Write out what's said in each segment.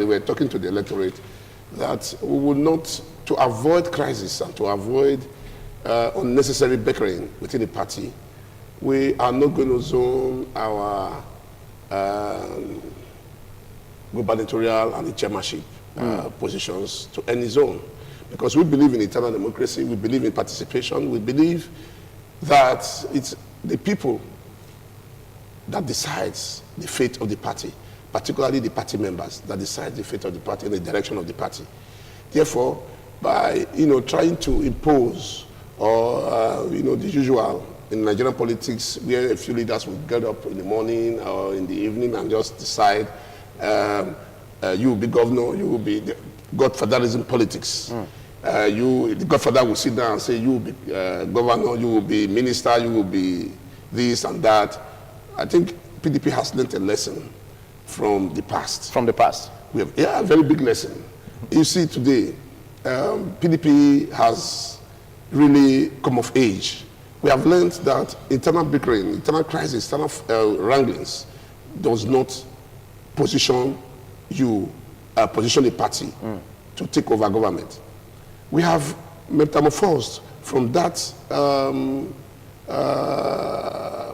They were talking to the electorate that we would not, to avoid crisis and to avoid unnecessary bickering within the party, we are not going to zone our gubernatorial and the chairmanship positions to any zone. Because we believe in internal democracy, we believe in participation, we believe that it's the people that decides the fate of the party, particularly the party members that decide the fate of the party and the direction of the party. Therefore, by trying to impose or the usual in Nigerian politics, where a few leaders will get up in the morning or in the evening and just decide you will be governor, you will be the godfatherism politics. The godfather will sit down and say you will be governor, you will be minister, you will be this and that. I think PDP has learned a lesson from the past. From the past? We have, a very big lesson. You see today, PDP has really come of age. We have learned that internal bickering, internal crisis, internal wranglings does not position a party to take over government. We have metamorphosed from that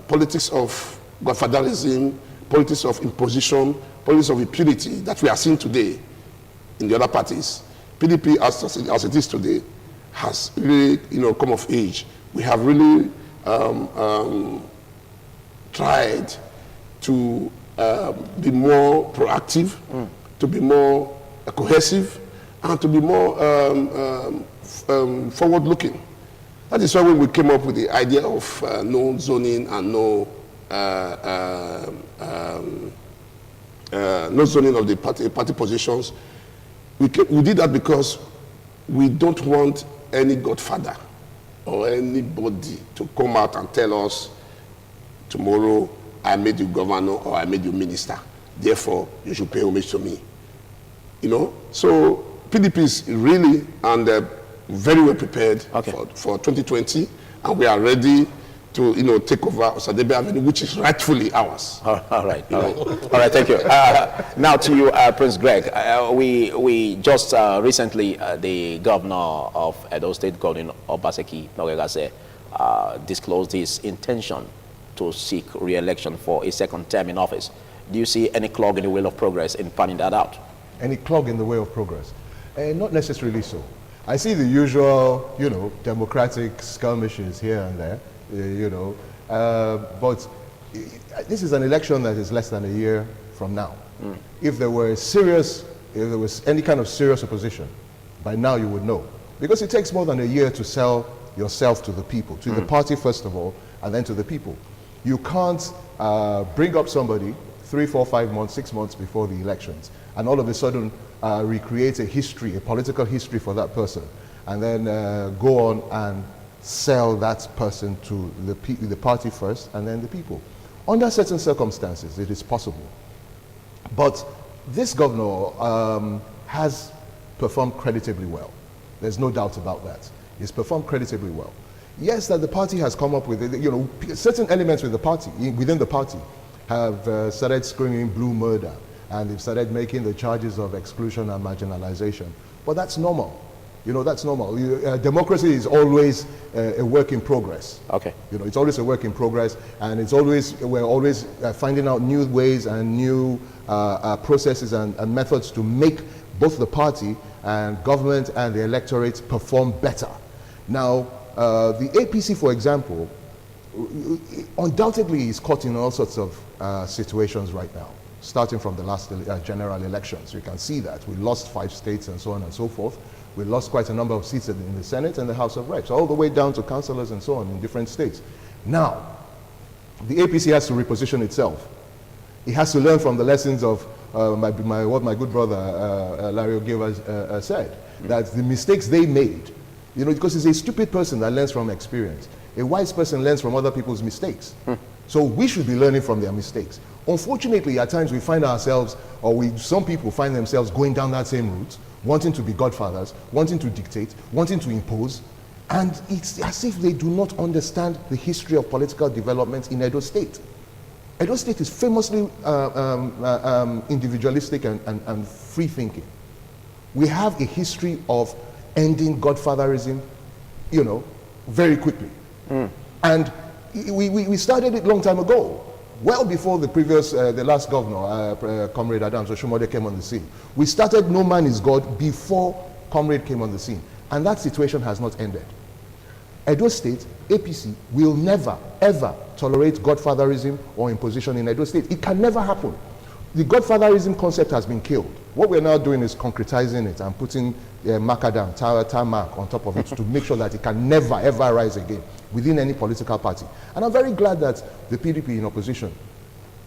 politics of godfatherism, politics of imposition, politics of impunity that we are seeing today in the other parties. PDP, as it is today, has really come of age. We have really tried to be more proactive, to be more cohesive, and to be more forward-looking. That is why when we came up with the idea of no zoning and no zoning of the party positions, we did that because we don't want any godfather or anybody to come out and tell us tomorrow I made you governor or I made you minister, therefore you should pay homage to me. So PDP is really and very well prepared for 2020, and we are ready to take over Osadebe Avenue, which is rightfully ours. All right, thank you. Now to you, Prince Greg. We just recently, the governor of Edo State, Godwin Obaseki Nogegase, disclosed his intention to seek re-election for a second term in office. Do you see any clog in the wheel of progress in planning that out? Any clog in the way of progress? Not necessarily so. I see the usual, democratic skirmishes here and there, but this is an election that is less than a year from now. If there was any kind of serious opposition, by now you would know. Because it takes more than a year to sell yourself to the people, to the party first of all, and then to the people. You can't bring up somebody 3, 4, 5 months, 6 months before the elections, and all of a sudden recreate a history, a political history for that person, and then go on and sell that person to the party first and then the people. Under certain circumstances, it is possible. But this governor has performed creditably well. There's no doubt about that. He's performed creditably well. Yes, that the party has come up with, certain elements within the party have started screaming blue murder, and they've started making the charges of exclusion and marginalization. But that's normal. That's normal. Democracy is always a work in progress. Okay. It's always a work in progress, and we're always finding out new ways and new processes and methods to make both the party and government and the electorate perform better. Now, the APC, for example, undoubtedly is caught in all sorts of situations right now, starting from the last general elections. You can see that. We lost 5 states and so on and so forth. We lost quite a number of seats in the Senate and the House of Reps, all the way down to councillors and so on in different states. Now, the APC has to reposition itself. It has to learn from the lessons of what my good brother Larry Ogiva said, that the mistakes they made, because it's a stupid person that learns from experience. A wise person learns from other people's mistakes. So we should be learning from their mistakes. Unfortunately, at times we find ourselves, some people find themselves going down that same route, wanting to be godfathers, wanting to dictate, wanting to impose, and it's as if they do not understand the history of political development in Edo State. Edo State is famously individualistic and free-thinking. We have a history of ending godfatherism, you know, very quickly. And we started it a long time ago, well before the previous, the last governor, Comrade Adams Oshomode, came on the scene. We started No Man is God before Comrade came on the scene. And that situation has not ended. Edo State, APC, will never, ever tolerate godfatherism or imposition in Edo State. It can never happen. The godfatherism concept has been killed. What we're now doing is concretizing it and putting macadam, tarmac on top of it to make sure that it can never, ever rise again within any political party. And I'm very glad that the PDP in opposition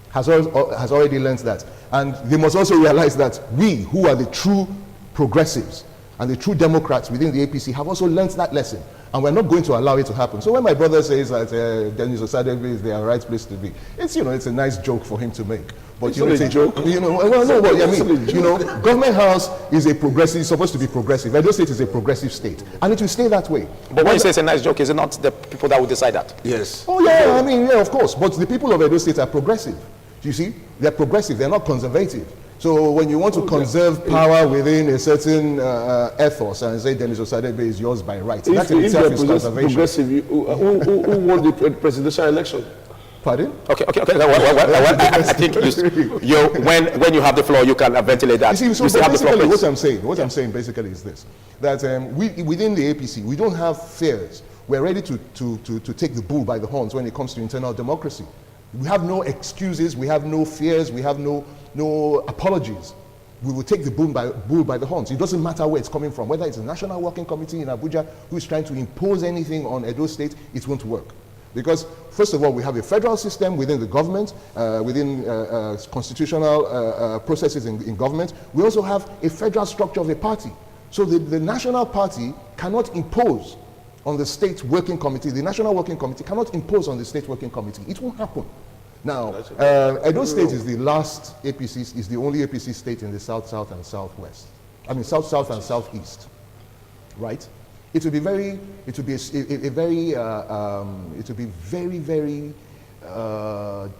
has already learned that. And they must also realize that we, who are the true progressives and the true Democrats within the APC, have also learned that lesson. And we're not going to allow it to happen. So when my brother says that Dennis Osadebe is the right place to be, it's, you know, it's a nice joke for him to make. But you know, it's a joke. You know, well, no, what I mean, you know, Government House is a progressive, supposed to be progressive. Edo State is a progressive state, and it will stay that way. But when you say it's a nice joke, is it not the people that will decide that? Yes. Oh yeah, I mean, yeah, of course. But the people of Edo State are progressive. You see, they're progressive. They're not conservative. So when you want to conserve power within a certain ethos and say Dennis Osadebe is yours by right, that in itself is conservation. Progressive, who won the presidential election? Pardon? Okay. Well, I think when you have the floor, you can ventilate that. You see, so you still have the floor, basically, what I'm saying basically is this: that we within the APC, we don't have fears. We're ready to take the bull by the horns when it comes to internal democracy. We have no excuses. We have no fears. We have no apologies. We will take the bull by the horns. It doesn't matter where it's coming from, whether it's a National Working Committee in Abuja who is trying to impose anything on Edo State, it won't work. Because, first of all, we have a federal system within the government, within constitutional processes in government. We also have a federal structure of a party. So the national party cannot impose on the state working committee. The National Working Committee cannot impose on the state working committee. It won't happen. Now, Edo State is the last APC, is the only APC state in the South, and Southwest. I mean, South, and Southeast, right? It will be very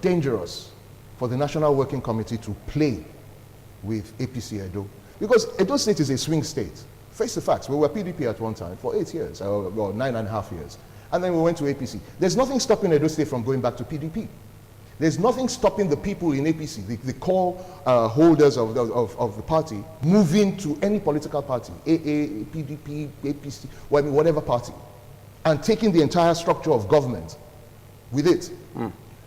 dangerous for the National Working Committee to play with APC Edo, because Edo State is a swing state. Face the facts. We were PDP at one time for 8 years, or 9.5 years, and then we went to APC. There's nothing stopping Edo State from going back to PDP. There's nothing stopping the people in APC, the core holders of the party, moving to any political party, AA, PDP, APC, well, I mean, whatever party, and taking the entire structure of government with it.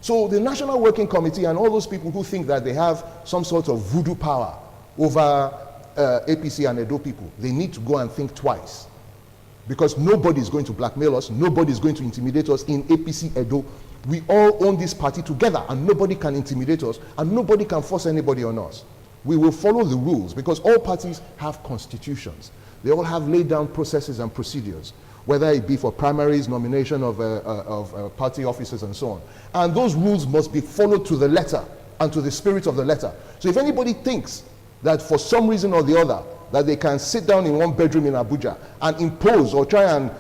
So the National Working Committee and all those people who think that they have some sort of voodoo power over APC and Edo people, they need to go and think twice. Because nobody is going to blackmail us, nobody is going to intimidate us in APC Edo. We all own this party together, and nobody can intimidate us, and nobody can force anybody on us. We will follow the rules, because all parties have constitutions. They all have laid down processes and procedures, whether it be for primaries, nomination of party officers, and so on. And those rules must be followed to the letter and to the spirit of the letter. So if anybody thinks that for some reason or the other, that they can sit down in one bedroom in Abuja and impose or try and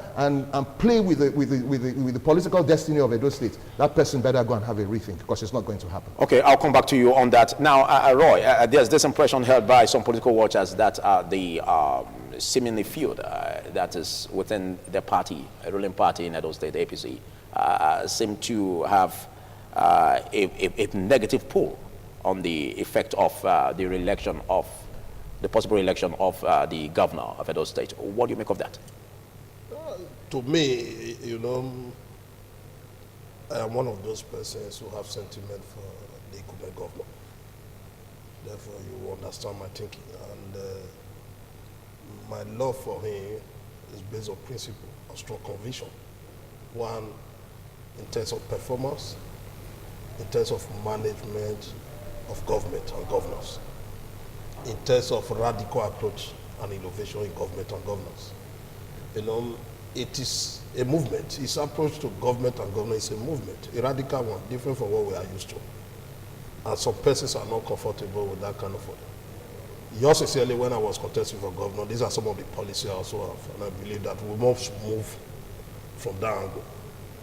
play with the political destiny of Edo State, that person better go and have a rethink, because it's not going to happen. Okay, I'll come back to you on that. Now, Roy, there's this impression held by some political watchers that the seemingly feud that is within the party, a ruling party in Edo State, APC, seem to have a negative pull on the effect of the re-election of the possible election of the governor of Edo State. What do you make of that? To me, you know, I am one of those persons who have sentiment for the incumbent governor. Therefore, you understand my thinking. And my love for him is based on principle, on strong conviction. One, in terms of performance, in terms of management of government and governance, in terms of radical approach and innovation in government and governance. You know, it is a movement. His approach to government and governance is a movement, a radical one, different from what we are used to. And some persons are not comfortable with that kind of order. Yours sincerely, when I was contesting for governor, these are some of the policies I also have, and I believe that we must move from that angle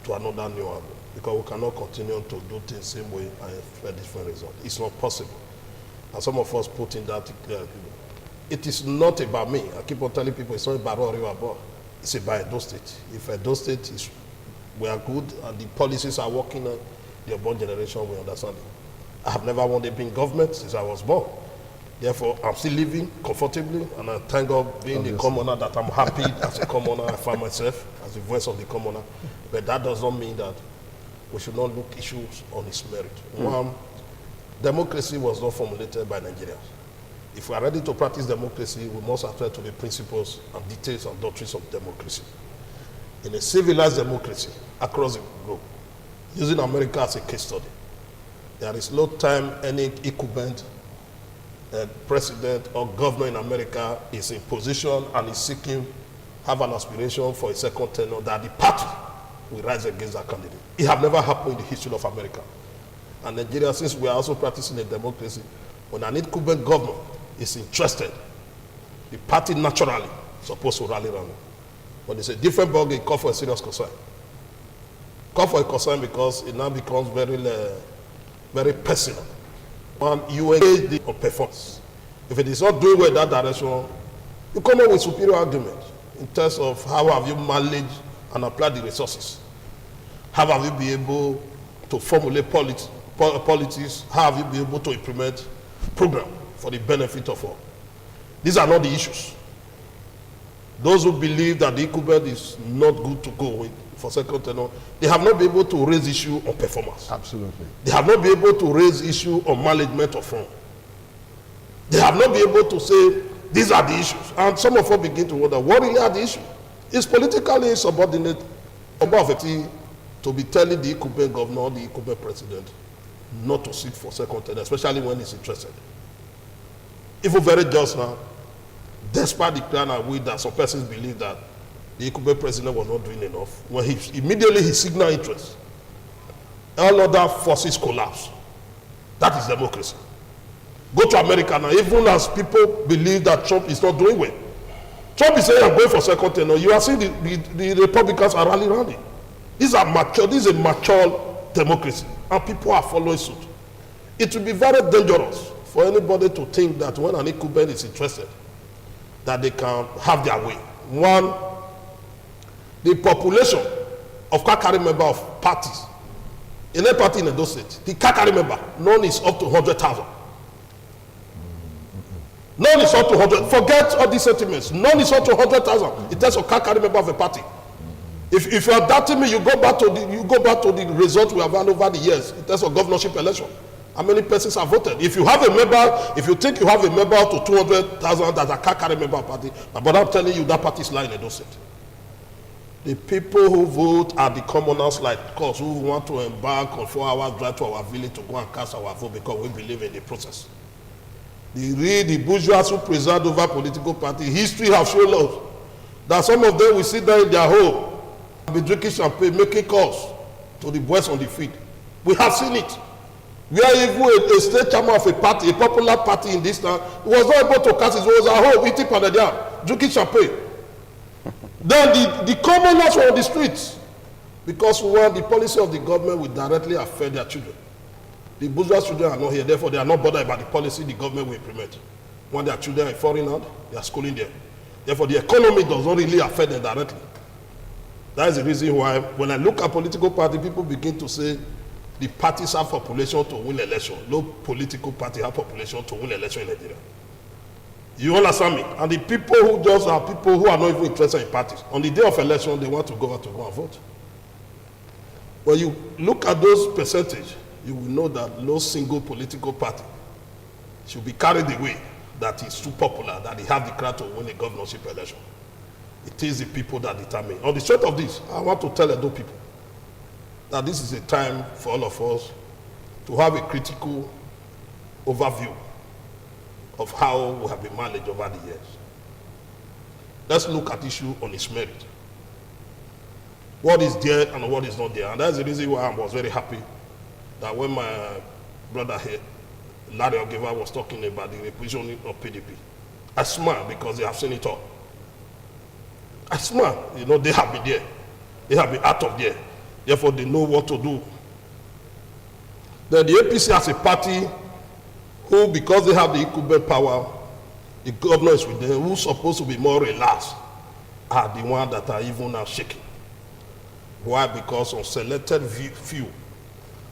to another new angle. because we cannot continue to do things the same way and expect different results. It's not possible. And some of us put in that, it is not about me. I keep on telling people it's not about Oriwa, it's about Edo State. If Edo State is, we are good and the policies are working, the urban generation will understand it. I have never wanted to be in government since I was born. Therefore, I'm still living comfortably, and I thank God being the commoner that I'm happy as a commoner. I find myself as the voice of the commoner. But that does not mean that we should not look issues on its merit. One, democracy was not formulated by Nigerians. If we are ready to practice democracy, we must adhere to the principles and details and doctrines of democracy. In a civilized democracy across the globe, using America as a case study, there is no time any incumbent president or governor in America is in position and is seeking, have an aspiration for a second tenure, that the party will rise against that candidate. It has never happened in the history of America. And Nigeria, since we are also practicing a democracy, when an incumbent governor is interested, the party naturally is supposed to rally around him. But it's a different ballgame, call for a serious concern. Call for a concern because it now becomes very personal. When you engage on performance, if it is not doing well in that direction, you come up with superior argument in terms of how have you managed and applied the resources. How have you been able to formulate policies? How have you been able to implement program for the benefit of all? These are not the issues. Those who believe that the incumbent is not good to go with for second tenure, they have not been able to raise issue on performance. Absolutely. They have not been able to raise issue on management of firm. They have not been able to say, these are the issues. And some of us begin to wonder, what really are the issues? It's politically insubordinate to be telling the incumbent governor or the incumbent president not to sit for second tenure, especially when he's interested. Even very just now, despite the plan and way that some persons believe that the incumbent president was not doing enough, when he immediately he signaled interest, all other forces collapse. That is democracy. Go to America now, even as people believe that Trump is not doing well. Trump is saying, I'm going for second tenure. You are seeing the Republicans are rallying around it. These are mature, this is a mature democracy, and people are following suit. It will be very dangerous for anybody to think that when an incumbent is interested, that they can have their way. One, the population of Kakari member of parties, in a party in Edo State, the Kakari member, none is up to 100,000. None is up to 100. Forget all these sentiments. None is up to 100,000 in terms of Kakari member of a party. If you are doubting me, you go back to the result we have had over the years in terms of governorship election. How many persons have voted? If you have a member, if you think you have a member up to 200,000 that are Kakari member of party, but I'm telling you that party is lying in Edo State. The people who vote are the commoners like us who want to embark on 4 hours drive to our village to go and cast our vote because we believe in the process. The bourgeois who preside over political party, history has shown us that some of them will sit there in their home and be drinking champagne, making calls to the boys on the field. We have seen it. Where even a state chairman of a party, a popular party in this town, was not able to cast his vote at home, eating panadian, drinking champagne. Then the commoners were on the streets because one, the policy of the government will directly affect their children. The bourgeois children are not here, therefore they are not bothered about the policy the government will implement. When their children are in foreign land, they are schooling there. Therefore the economy does not really affect them directly. That is the reason why when I look at political party, people begin to say the parties have population to win election. No political party have population to win election in Nigeria. You understand me? And the people who just are people who are not even interested in parties. On the day of election, they want to go out to go and vote. When you look at those percentages, you will know that no single political party should be carried away that is too popular, that they have the crowd to win a governorship election. It is the people that determine. On the strength of this, I want to tell Edo people that this is a time for all of us to have a critical overview of how we have been managed over the years. Let's look at issue on its merit. What is there and what is not there. And that's the reason why I was very happy that when my brother here, Larry Ogeva, was talking about the repositioning of PDP, I smile because they have seen it all. I smile. You know, they have been there. They have been out of there. Therefore, they know what to do. Then the APC as a party who, because they have the incumbent power, the governor is with them, who's supposed to be more relaxed, are the ones that are even now shaking. Why? Because some selected few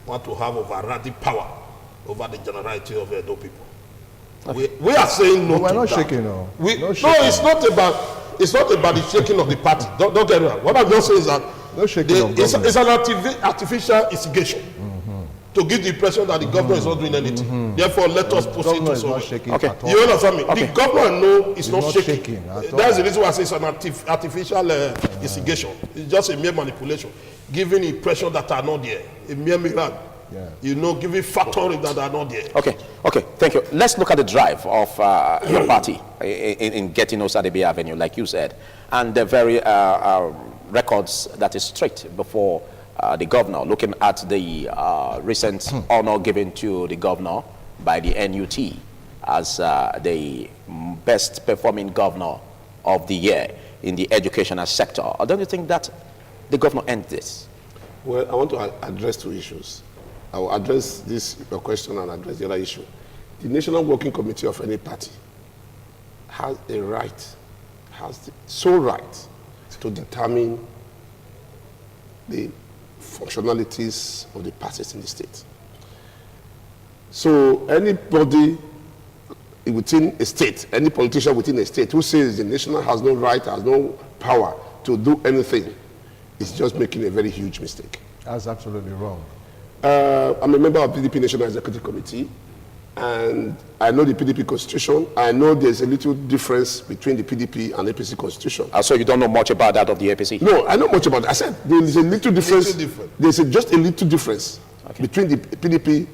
want to have overriding power over the generality of Edo people. We are saying no. We're to not that. shaking, no. No, it's not about the shaking of the party. Don't get me wrong. What I'm just saying is that No shaking of it's government. an artificial instigation to give the impression that the governor is not doing anything. Therefore, let us proceed Governor to is not solve it. shaking Okay. at all. You understand me? Okay. The governor no is not not shaking. shaking at all. That's the reason why I say it's an artificial instigation. It's just a mere manipulation, giving impression that are not there, a mere mirage. Yeah. You know, giving factory that are not there. Okay, thank you. Let's look at the drive of your party in getting Osadebe Avenue, like you said, and the very records that is strict before the governor, looking at the recent honor given to the governor by the NUT as the best performing governor of the year in the educational sector. Don't you think that the governor ends this? Well, I want to address two issues. I will address your question and address the other issue. The National Working Committee of any party has a right, has the sole right to determine the functionalities of the parties in the state. So anybody within a state, any politician within a state who says the nation has no right, has no power to do anything, is just making a very huge mistake. That's absolutely wrong. I'm a member of PDP National Executive Committee, and I know the PDP Constitution. I know there's a little difference between the PDP and APC Constitution. So you don't know much about that of the APC? No, I know much about it. I said there is a little difference. There's just a little difference between the PDP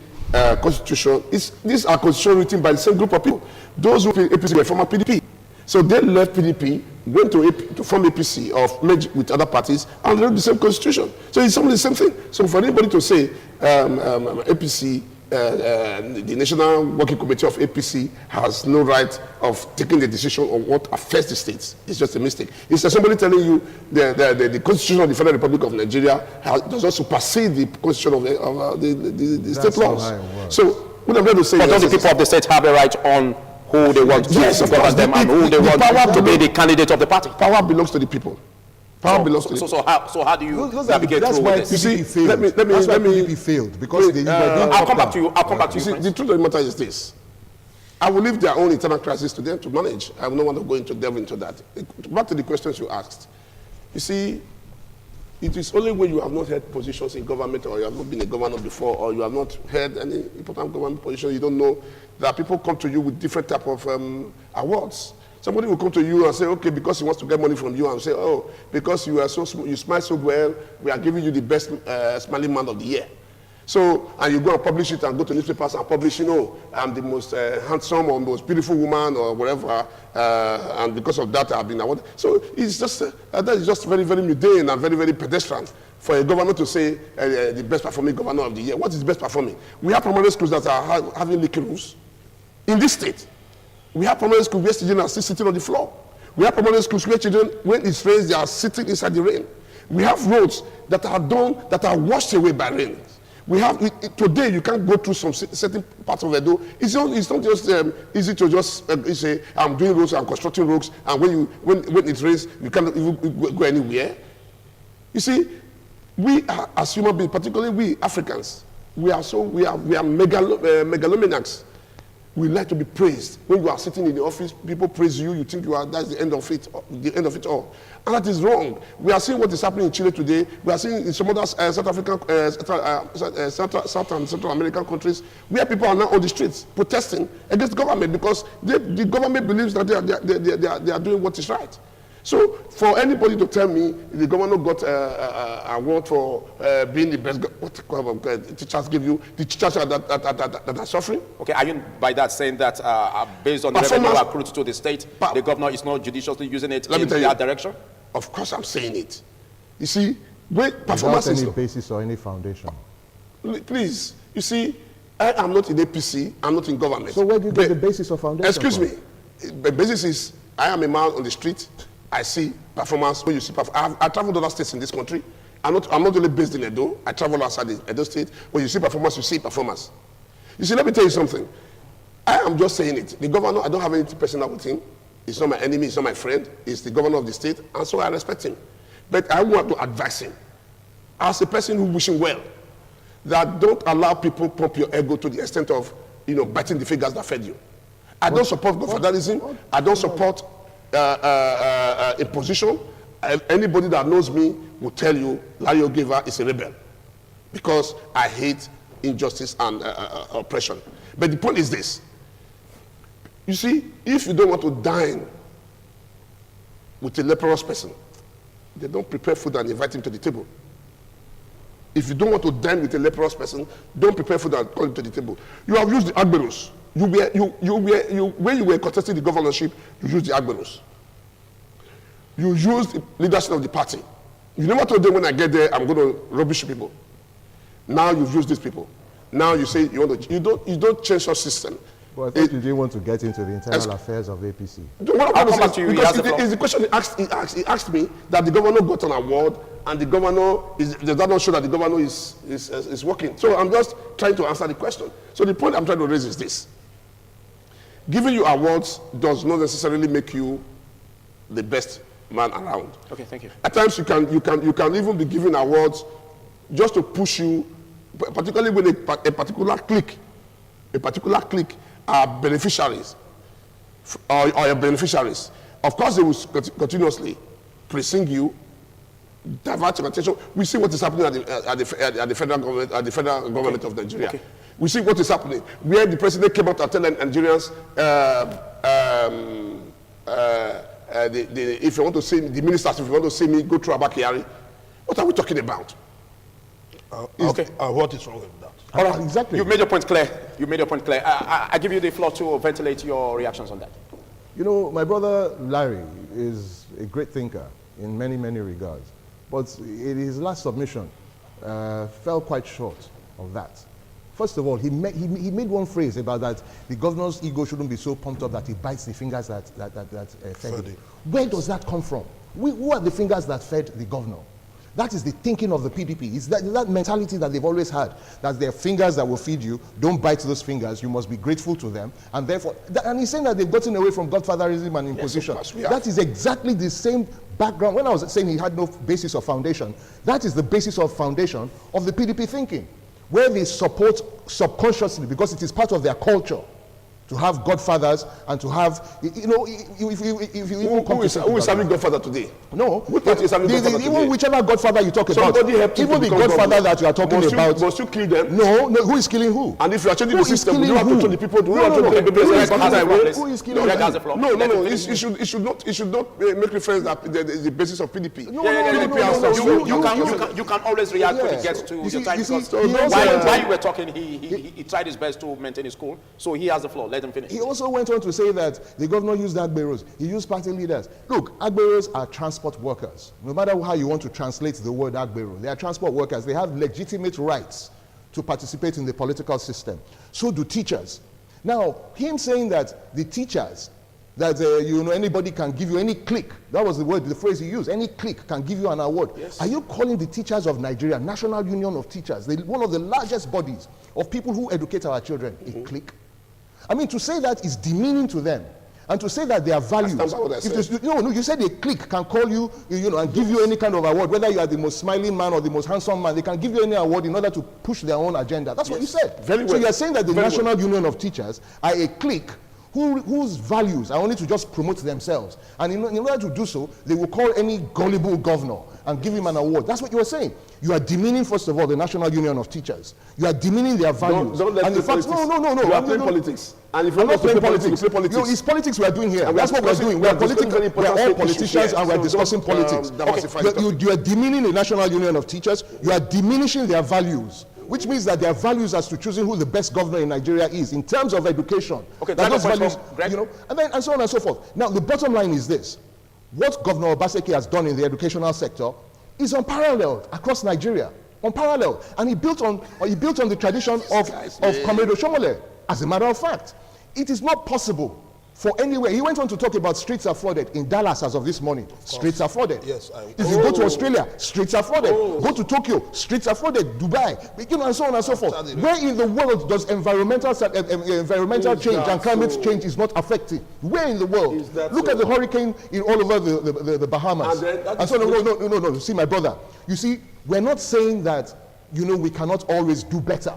Constitution. These are constitutions written by the same group of people. Those who APC were former PDP. So they left PDP, went to form APC or merge with other parties, and wrote the same constitution. So it's only the same thing. So for anybody to say APC, the National Working Committee of APC has no right of taking the decision on what affects the states, it's just a mistake. It's just somebody telling you the Constitution of the Federal Republic of Nigeria does not supersede the Constitution of the state laws. So what I'm going to say but don't the people of the state have a right on who they want to govern them and who they want to be the candidate of the party? Power belongs to the people. Power belongs to the people. So how do you navigate That's through why with this? PDP failed. That's why PDP failed, because they were I'll come back to you. You see, the truth of the matter is this. I will leave their own internal crisis to them to manage. I will not want to delve into that. Back to the questions you asked. You see, it is only when you have not held positions in government, or you have not been a governor before, or you have not held any important government position, you don't know that people come to you with different type of awards. Somebody will come to you and say, okay, because he wants to get money from you, and say, oh, because you are you smile so well, we are giving you the best smiling man of the year. So, and you go and publish it and go to newspapers and publish, I'm the most handsome or most beautiful woman or whatever, and because of that I've been awarded. So it's just, that is just very, very mundane and very, very pedestrian for a governor to say the best performing governor of the year. What is best performing? We have primary schools that are having leaking roofs in this state. We have primary schools where children are still sitting on the floor. We have primary schools where children, when it's rains, they are sitting inside the rain. We have roads that are washed away by rain. We have, today you can't go through some certain parts of Edo. It's not just easy to just say, I'm doing roads, I'm constructing roads, and when it rains, you can't even go anywhere. You see, we are, as human beings, particularly we Africans, we are megalomaniacs. We like to be praised. When you are sitting in the office, people praise you. You think that's the end of it all, and that is wrong. We are seeing what is happening in Chile today. We are seeing in some other South African, South and Central American countries, where people are now on the streets protesting against the government because the government believes that they are doing what is right. So for anybody to tell me the governor got an award for being the best, what teachers give you, the teachers that are suffering? Okay, are you by that saying that based on the revenue accrued to the state, the governor is not judiciously using it in that direction? Of course I'm saying it. You see, great performance without any basis or any foundation. Please, you see, I am not in APC, I'm not in government. So where do you get the basis or foundation Excuse from? me, the basis is, I am a man on the street, I see performance. When you see performance, I traveled to other states in this country. I'm not only based in Edo. I travel outside the Edo State. When you see performance, you see performance. You see, let me tell you something. I am just saying it. The governor, I don't have anything personal with him. He's not my enemy. He's not my friend. He's the governor of the state, and so I respect him. But I want to advise him, as a person who wish him well, that don't allow people pump your ego to the extent of, biting the fingers that fed you. I don't support godfatherism. I don't support imposition. Anybody that knows me will tell you Larry Ogeva is a rebel, because I hate injustice and oppression. But the point is this. You see, if you don't want to dine with a leprous person, they don't prepare food and invite him to the table. If you don't want to dine with a leprous person, don't prepare food and call him to the table. You have used the Agberos. When you were contesting the governorship, you used the Agberos. You used the leadership of the party. You never told them, when I get there, I'm going to rubbish people. Now you've used these people. Now you say you don't change your system. But I thought you didn't want to get into the internal affairs of APC. I'll come back to you. Because it's the question he asked me, that the governor got an award, and the governor does not show that the governor is working. So I'm just trying to answer the question. So the point I'm trying to raise is this. Giving you awards does not necessarily make you the best man around. Okay, thank you. At times you can even be given awards just to push you, particularly when a particular clique are beneficiaries, or your beneficiaries. Of course, they will continuously praising you, divert your attention. We see what is happening at the federal government of Nigeria. Okay. We see what is happening, where the president came out and tell Nigerians, if you want to see the ministers, if you want to see me, go through Abakari. What are we talking about? Okay. What is wrong with that? All right, exactly. You've made your point clear. I give you the floor to ventilate your reactions on that. My brother Larry is a great thinker in many, many regards. But in his last submission, fell quite short of that. First of all, he made one phrase about that the governor's ego shouldn't be so pumped up that he bites the fingers that fed him. Where does that come from? Who are the fingers that fed the governor? That is the thinking of the PDP. It's that mentality that they've always had, that there are fingers that will feed you. Don't bite those fingers. You must be grateful to them. And therefore, and he's saying that they've gotten away from godfatherism and imposition. Yes, that is exactly the same background. When I was saying he had no basis of foundation, that is the basis of foundation of the PDP thinking, where they support subconsciously, because it is part of their culture, to have godfathers and to have, if you even who is having godfather today? No, What party is having godfather today? even whichever godfather you talk about, Somebody helped you even to the become godfather governor. that you are talking about. Must you kill them? No, who is killing who? And if you are changing Who the is system, you killing have to who? tell the people. Who is killing Greg has the floor. No. It should not make reference that the basis of PDP. You can always react when it gets to your time. While you were talking, he tried his best to maintain his cool. So he has the floor. Let him finish. He also went on to say that the governor used Agberos. He used party leaders. Look, Agberos are transport workers. No matter how you want to translate the word Agbero, they are transport workers. They have legitimate rights to participate in the political system. So do teachers. Now, him saying that the teachers, that anybody can give you any clique, that was the phrase he used, any clique can give you an award. Yes. Are you calling the teachers of Nigeria, National Union of Teachers, one of the largest bodies of people who educate our children, a clique? I mean, to say that is demeaning to them, and to say that their values. That's not what I said. You said a clique can call you, and give you any kind of award, whether you are the most smiling man or the most handsome man. They can give you any award in order to push their own agenda. That's what you said. Very well. So you are saying that the Very National Union of Teachers are a clique whose values are only to just promote themselves, and in order to do so, they will call any gullible governor and give him an award. That's what you were saying. You are demeaning, first of all, the National Union of Teachers. You are demeaning their values. Don't let and in fact, politics. no. You are playing politics. And if I'm not playing politics, politics. play politics. It's politics we are doing here. And That's what we're doing. We are all politicians, and we are discussing politics. You are demeaning the National Union of Teachers. You are diminishing their values, which means that their values as to choosing who the best governor in Nigeria is in terms of education. Okay, that those values, Greg. and so on and so forth. Now, the bottom line is this: what Governor Obaseki has done in the educational sector is unparalleled across Nigeria, unparalleled, and he built on the tradition of Comrade Oshomole. As a matter of fact, it is not possible for anywhere. He went on to talk about streets are flooded in Dallas as of this morning. Streets are flooded. Yes, if you go to Australia, streets are flooded. Go to Tokyo, streets are flooded. Dubai, and so on and so forth. Where in the world does environmental change and climate change is not affecting? Where in the world? Look at the hurricane in all over the Bahamas. And so no. See, my brother, you see, we're not saying that we cannot always do better.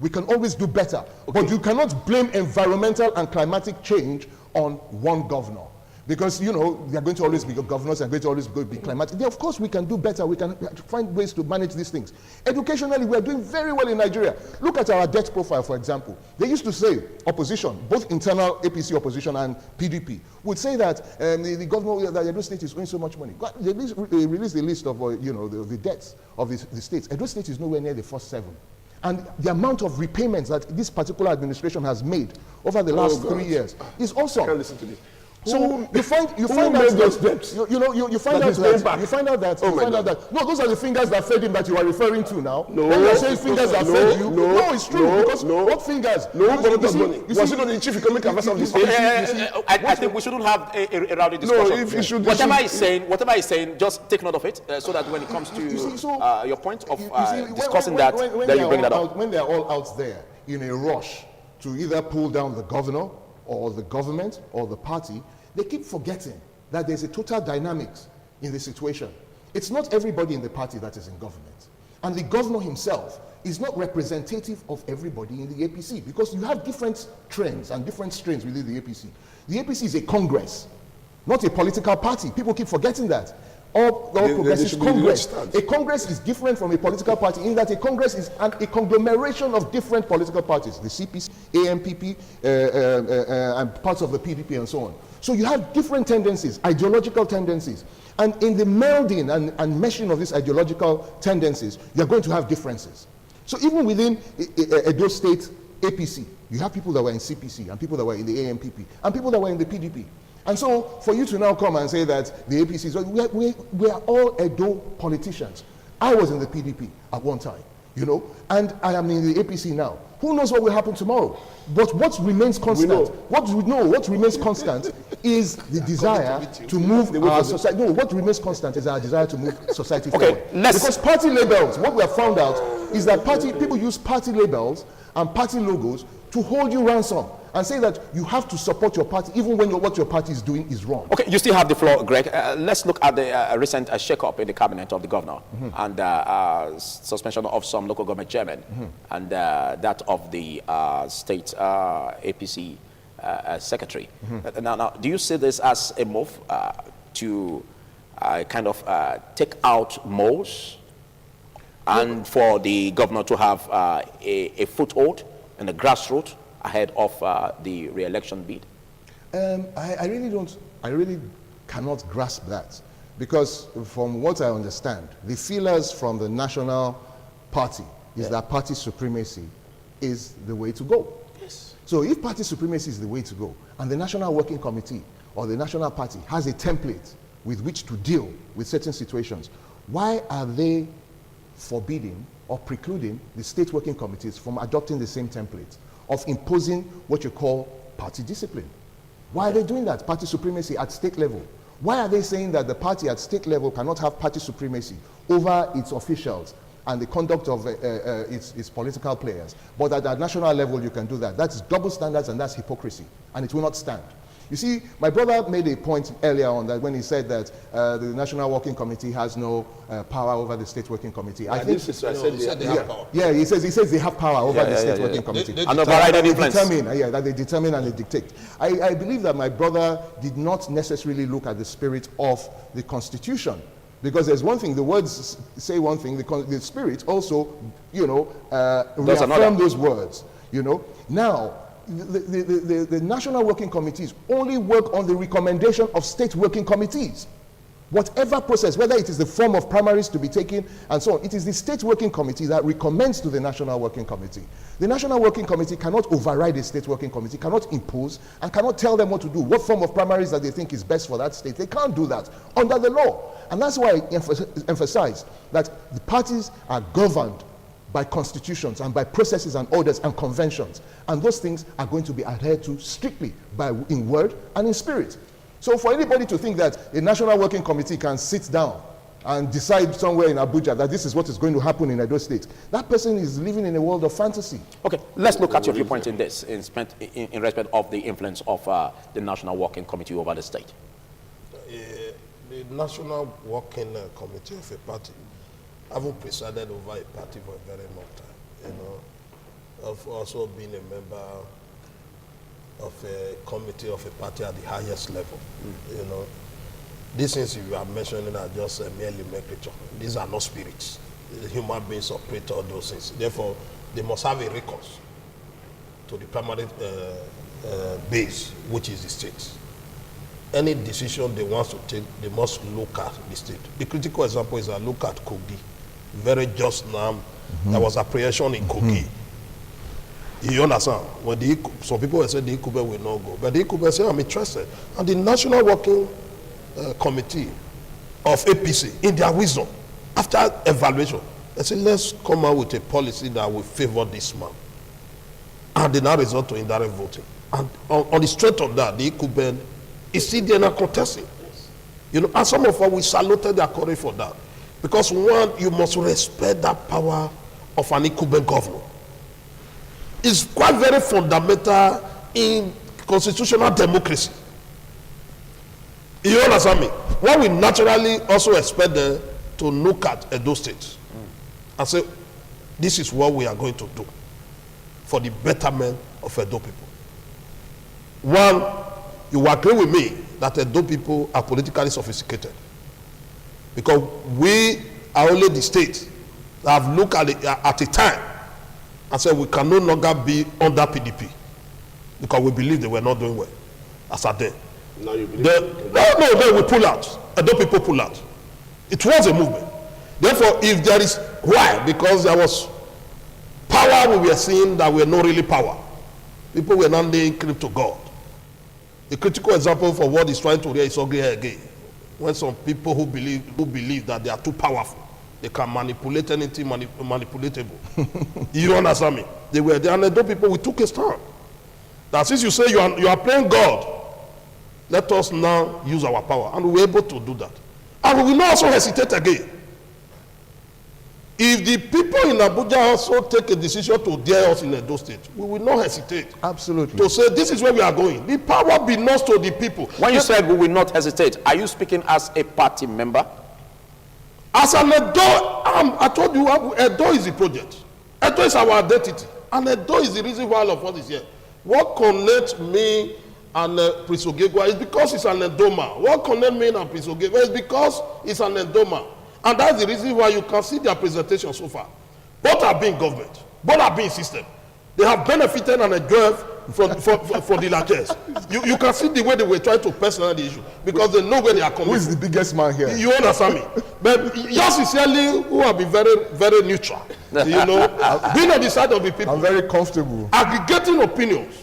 We can always do better, but you cannot blame environmental and climatic change on one governor, because there are going to always be governors and going to always be climatic. Of course, we can do better. We can find ways to manage these things. Educationally, we are doing very well in Nigeria. Look at our debt profile, for example. They used to say opposition, both internal APC opposition and PDP, would say that the governor, that Edo State is owing so much money. They released the list of the debts of the states. Edo State is nowhere near the first 7. And the amount of repayments that this particular administration has made over the last 3 years is awesome. I can't listen to this. So you find out that those are the fingers that fed him that you are referring to now. No, when you're saying fingers that fed you, no, it's true. Because what fingers? Was he not the chief economic advisor of this state? I think we shouldn't have a rowdy discussion. No, if you should, whatever he's saying, just take note of it, so that when it comes to your point of discussing that, then you bring that up. When they're all out there in a rush to either pull down the governor or the government or the party, they keep forgetting that there's a total dynamics in the situation. It's not everybody in the party that is in government. And the governor himself is not representative of everybody in the APC, because you have different trends and different strains within the APC. The APC is a congress, not a political party. People keep forgetting that. All progressive Congress. A Congress is different from a political party in that a Congress is a conglomeration of different political parties, the CPC, AMPP, and parts of the PDP and so on. So you have different tendencies, ideological tendencies. And in the melding and meshing of these ideological tendencies, you're going to have differences. So even within Edo State APC, you have people that were in CPC and people that were in the AMPP and people that were in the PDP. And so for you to now come and say that the APC is, we are all Edo politicians. I was in the PDP at one time, and I am in the APC now. Who knows what will happen tomorrow? But what remains constant, what remains constant is the desire to move our society. No, what remains constant is our desire to move society forward. Because party labels, what we have found out is that people use party labels and party logos to hold you ransom and say that you have to support your party even when what your party is doing is wrong. Okay, you still have the floor, Greg. Let's look at the recent shake-up in the cabinet of the governor and suspension of some local government chairmen and that of the state APC secretary. Now, do you see this as a move to kind of take out moles and for the governor to have a foothold in the grassroots ahead of the re-election bid? I really cannot grasp that, because from what I understand, the feelers from the national party is that party supremacy is the way to go. Yes. So if party supremacy is the way to go, and the National Working Committee or the national party has a template with which to deal with certain situations, why are they forbidding or precluding the state working committees from adopting the same template of imposing what you call party discipline? Why are they doing that? Party supremacy at state level. Why are they saying that the party at state level cannot have party supremacy over its officials and the conduct of its political players, but that at national level you can do that? That's double standards and that's hypocrisy, and it will not stand. You see, my brother made a point earlier on that when he said that the National Working Committee has no power over the State Working Committee. I think he said they have power. Yeah, he says they have power over the State Working Committee. And overriding influence. That they determine and they dictate. I believe that my brother did not necessarily look at the spirit of the Constitution, because there's one thing, the words say one thing, the spirit also, reaffirm those words. Now, the National Working Committees only work on the recommendation of state working committees. Whatever process, whether it is the form of primaries to be taken and so on, it is the state working committee that recommends to the National Working Committee. The National Working Committee cannot override the state working committee, cannot impose, and cannot tell them what to do, what form of primaries that they think is best for that state. They can't do that under the law. And that's why I emphasize that the parties are governed by constitutions and by processes and orders and conventions. And those things are going to be adhered to strictly in word and in spirit. So for anybody to think that a National Working Committee can sit down and decide somewhere in Abuja that this is what is going to happen in Edo State, that person is living in a world of fantasy. Okay, let's look at your viewpoint in this, in respect of the influence of the National Working Committee over the state. The National Working Committee of a party, I've presided over a party for a very long time. You know, I've also been a member of a committee of a party at the highest level. You know, these things you are mentioning are just mere nomenclature. These are not spirits. The human beings operate all those things. Therefore, they must have a recourse to the permanent base, which is the state. Any decision they want to take, they must look at the state. The critical example is that look at Kogi. Very just now, there was apprehension in Kogi. You understand? When some people will say the Ikube will not go, but the Ikube say, I'm interested. And the National Working Committee of APC, in their wisdom, after evaluation, they say, let's come out with a policy that will favor this man. And they now resort to indirect voting. And on the strength of that, the Ikube is still there now contesting. You know, and some of us, we saluted their courage for that. Because one, you must respect that power of an Ikube governor. It's quite very fundamental in constitutional democracy. You understand me? One will naturally also expect them to look at Edo State and say, this is what we are going to do for the betterment of Edo people. One, you agree with me that Edo people are politically sophisticated. Because we are only the state that have looked at it at a time and said we can no longer be under PDP because we believe they were not doing well as at then. Now you believe no, we pull out. Edo people pull out. It was a movement. Therefore, if there is, why? Because there was power we were seeing that were not really power. People were not laying claim to God. The critical example for what is trying to rear is ugly again. When some people who believe that they are too powerful, they can manipulate anything manipulatable. You understand me? They were there, and Edo people, we took a stand. That since you say you are playing God, let us now use our power. And we were able to do that. And we will not also hesitate again. If the people in Abuja also take a decision to dare us in Edo State, we will not hesitate. Absolutely. To say this is where we are going. The power belongs to the people. When you said we will not hesitate, are you speaking as a party member? As an Edo, I told you, Edo is the project. Edo is our identity. And Edo is the reason why all of us is here. What connects me and Prince Ogegwa is because it's an Edoma. What connects me and Prince Ogegwa is because it's an Edoma. And that's the reason why you can see their presentation so far. Both have been government. Both have been system. They have benefited and enjoyed for the largest. You can see the way they were trying to personalize the issue because they know where they are coming from. Who is the biggest man here? You understand me? But yours sincerely, who have been very, very neutral. You know, being on the side of the people. I'm very comfortable. Aggregating opinions.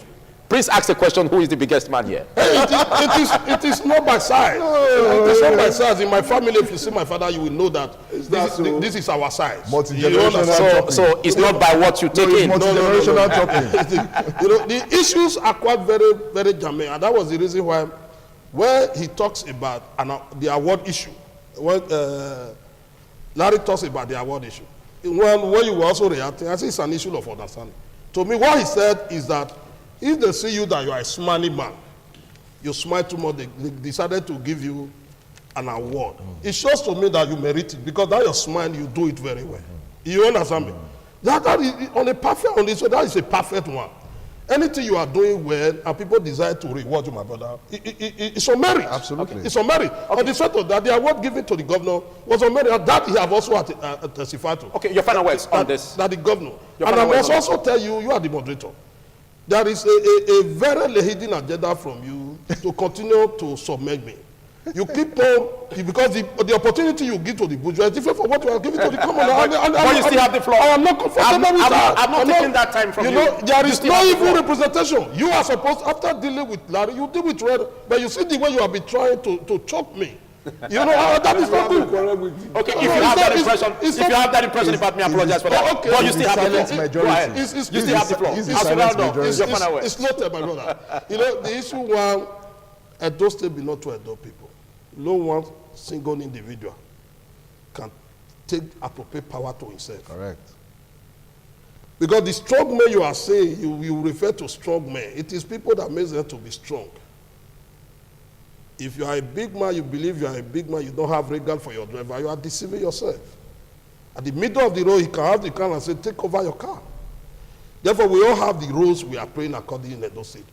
Please ask the question, who is the biggest man here? It is not by size. It is not by size. In my family, if you see my father, you will know that this is our size. So it's not by what you take in. Multi-generational chopping. You know, the issues are quite very, very germane. And that was the reason why, where he talks about the award issue, when Larry talks about the award issue, when you were also reacting, I say it's an issue of understanding. To me, what he said is that if they see you that you are a smiling man, you smile too much, they decided to give you an award. It shows to me that you merit it because that your smile, you do it very well. You understand me? That is on a perfect, so that is a perfect one. Anything you are doing well and people desire to reward you, my brother, it's on merit. Absolutely. It's on merit. On the strength of that, the award given to the governor was on merit. And that he have also testified to. Okay, your final words on this. That the governor. And I must also tell you, you are the moderator. There is a very hidden agenda from you to continue to submerge me. You keep on, because the opportunity you give to the bourgeois is different from what you are giving to the common. But you still have the floor. I am not comfortable with that. I'm not taking that time from you. You know, there is no even representation. You are supposed, after dealing with Larry, you deal with Red, but you see the way you have been trying to choke me. You know, that is not good. Okay, if you have that impression about me, I apologize for that. Okay. But you still have the floor. Majority. Go ahead. It's You still have the floor. It's As we round up, majority. your final word. It's not my brother. You know, the issue one, Edo State belong to Edo people. No one single individual can take appropriate power to himself. Correct. Because the strong men you are saying, you refer to strong men. It is people that make them to be strong. If you are a big man, you believe you are a big man, you don't have regard for your driver, you are deceiving yourself. At the middle of the road, he can have the car and say, take over your car. Therefore, we all have the rules we are playing according in Edo State.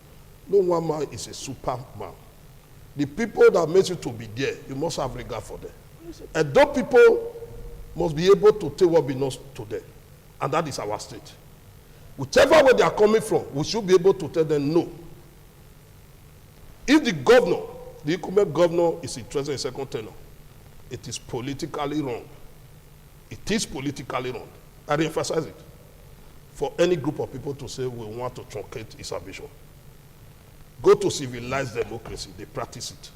No one man is a superman. The people that make you to be there, you must have regard for them. Edo people must be able to take what belongs to them. And that is our state. Whichever way they are coming from, we should be able to tell them no. If the governor, the incumbent governor is interested in second tenure, it is politically wrong. It is politically wrong. I re-emphasize it. For any group of people to say we want to truncate its ambition. Go to civilized democracy, they practice it.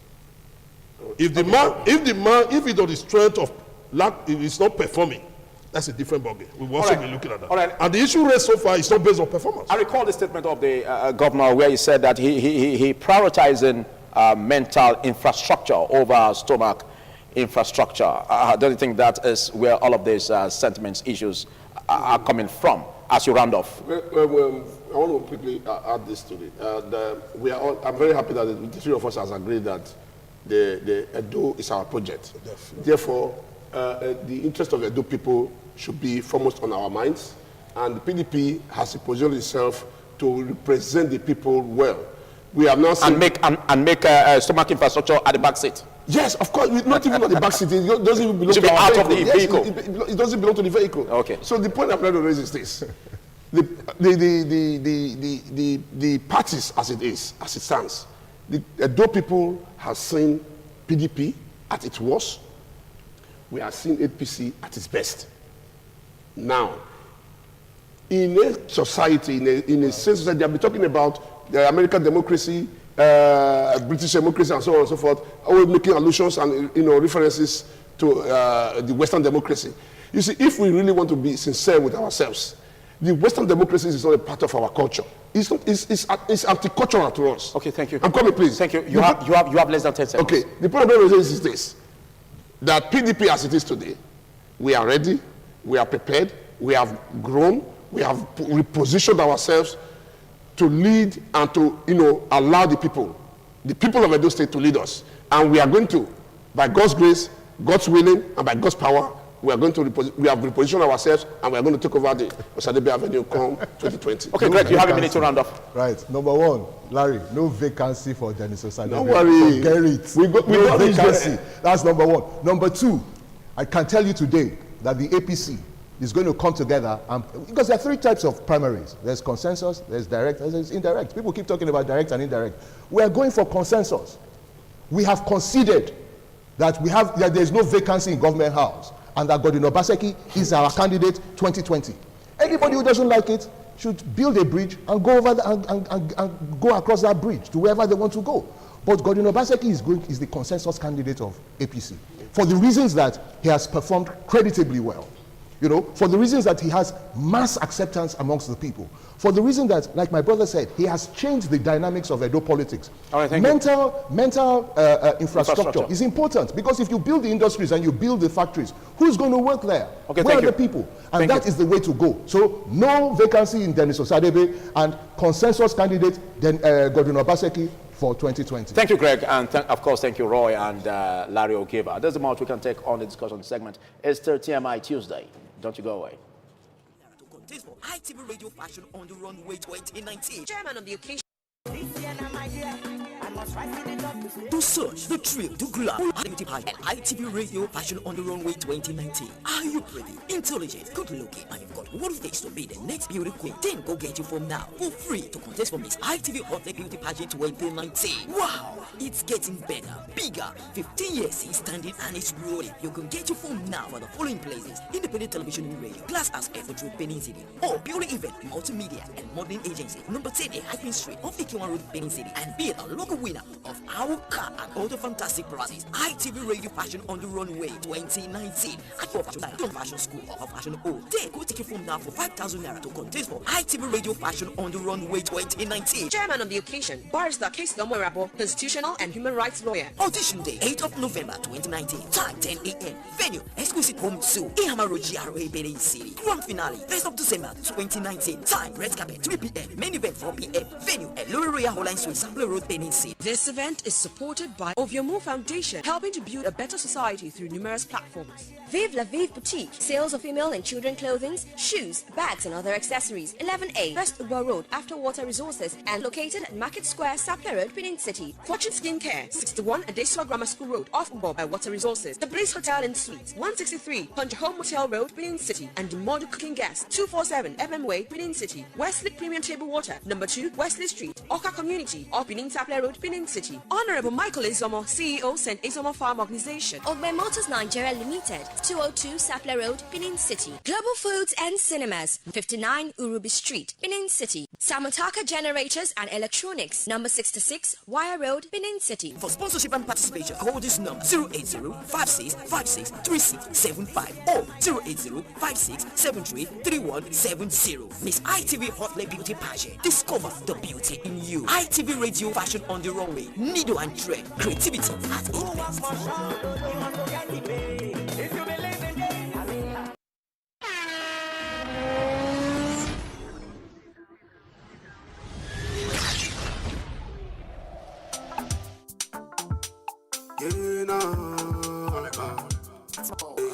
If the man, if he does the strength of lack, if he's not performing, that's a different ballgame. We will also be looking at that. All right. And the issue raised so far is not based on performance. I recall the statement of the governor where he said that he prioritizing mental infrastructure over stomach infrastructure. Don't you think that is where all of these sentiments, issues are coming from as you round off? Well, I want to quickly add this to it. We are all, I'm very happy that the three of us has agreed that the Edo is our project. Definitely. Therefore, the interest of Edo people should be foremost on our minds, and the PDP has positioned itself to represent the people well. We have now seen And make stomach infrastructure at the back seat. Yes, of course. Not even at the back seat. It doesn't even belong It should to be our out of the vehicle. vehicle. Yes, it doesn't belong to the vehicle. Okay. So the point I'm trying to raise is this: the parties as it is, as it stands, the Edo people have seen PDP at its worst. We have seen APC at its best. Now, in a society, in a sense that they have been talking about the American democracy, British democracy, and so on and so forth, always making allusions and references to the Western democracy. You see, if we really want to be sincere with ourselves, the Western democracy is not a part of our culture. It's anti-cultural to us. Okay, thank you. I'm coming, please. Thank you. You have less than 10 seconds. Okay, the point I'm raising is this: that PDP as it is today, we are ready, we are prepared, we have grown, we have repositioned ourselves to lead and to allow the people of Edo State to lead us. And we are going to, by God's grace, God's willing, and by God's power, we have repositioned ourselves, and we are going to take over the Osadebe Avenue come 2020. Okay, Greg, you have a minute to round off. Right. Number one, Larry, no vacancy for Dennis Osadebe. Don't worry. Forget it. No vacancy. That's number one. Number two, I can tell you today that the APC is going to come together, because there are three types of primaries. There's consensus, there's direct, there's indirect. People keep talking about direct and indirect. We are going for consensus. We have conceded that there's no vacancy in government house, and that Godwin Obaseki is our candidate 2020. Anybody who doesn't like it should build a bridge and go over and go across that bridge to wherever they want to go. But Godwin Obaseki is the consensus candidate of APC for the reasons that he has performed creditably well. For the reasons that he has mass acceptance amongst the people. For the reason that, like my brother said, he has changed the dynamics of Edo politics. All right, thank you. Mental infrastructure is important, because if you build the industries and you build the factories, who's going to work there? Okay, Where thank are you. the people? And that is the way to go. So no vacancy in Dennis Osadebe, and consensus candidate Godwin Obaseki for 2020. Thank you, Greg, and of course, thank you, Roy and Larry Ogiva. There's the amount we can take on the discussion segment. It's 30 Tuesday. Don't you go away. To contest for ITV Radio Fashion on the Runway 2019. Chairman of the occasion. To search the trip to grab beauty pageant and ITV Radio Fashion on the Runway 2019. Are you pretty, intelligent, good looking, and you've got what it takes to be the next beauty queen? Then go get your form now for free to contest for Miss ITV Hot Beauty Pageant 2019. Wow, it's getting better, bigger. 15 years since standing and it's rolling. You can get your form now for the following places: Independent Television and Radio, Glass House Effort Road, Benin City, or Beauty Event, Multimedia and Modeling Agency, number 10 Hyphen Street off the Kiwan Road, Benin City, and be it a local winner of our car and other fantastic prizes. ITV Radio Fashion on the Runway 2019 at your fashion school of fashion. Take go take it from now for 5,000 naira to contest for ITV Radio Fashion on the Runway 2019. Chairman on the occasion, Barrister Case Domorabo, constitutional and human rights lawyer. Audition day 8th of November 2019. Time 10 a.m. Venue exclusive home zoo Ihamaro GRA Benin City. Grand finale 1st of December 2019. Time red carpet 3 p.m. Main event 4 p.m. Venue at Lower Royal Holland Suite Sample Road Benin City. This event is supported by Oviomo Foundation, helping to build a better society through numerous platforms. Vive La Vive Boutique, sales of female and children clothing, shoes, bags and other accessories. 11A, West Uber Road, After Water Resources, and located at Market Square, Sapler Road, Benin City. Fortune Skincare, 61 Adesua Grammar School Road, off Uber by Water Resources. The Bliss Hotel and Suites, 163 Punch Home Motel Road, Benin City. And the Model Cooking Gas, 247 MM Way, Benin City. Wesley Premium Table Water, number 2, Wesley Street, Oka Community, off Benin Sapler Road, Benin City. Honorable Michael Izomo, CEO, St. Izomo Farm Organization. Ogbe Motors Nigeria Limited, 202 Sapler Road, Benin City. Global Foods and Cinemas, 59 Urubi Street, Benin City. Samotaka Generators and Electronics, number 66 Wire Road, Benin City. For sponsorship and participation, call this number 080-5656-3675 or 080-5673-3170. Miss ITV Hotline Beauty Pageant. Discover the beauty in you. ITV Radio Fashion on the Runway. Needle and thread. Creativity at its best.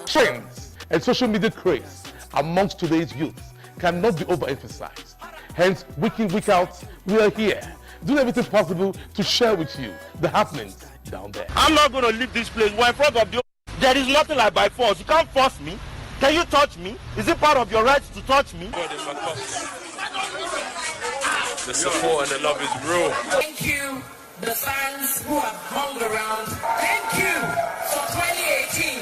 Trends and social media craze amongst today's youth cannot be overemphasized. Hence, week in, week out, we are here, doing everything possible to share with you the happenings down there. I'm not going to leave this place. We're in front of you. There is nothing like by force. You can't force me. Can you touch me? Is it part of your rights to touch me? The support and the love is real. Thank you, the fans who have hung around. Thank you for 2018.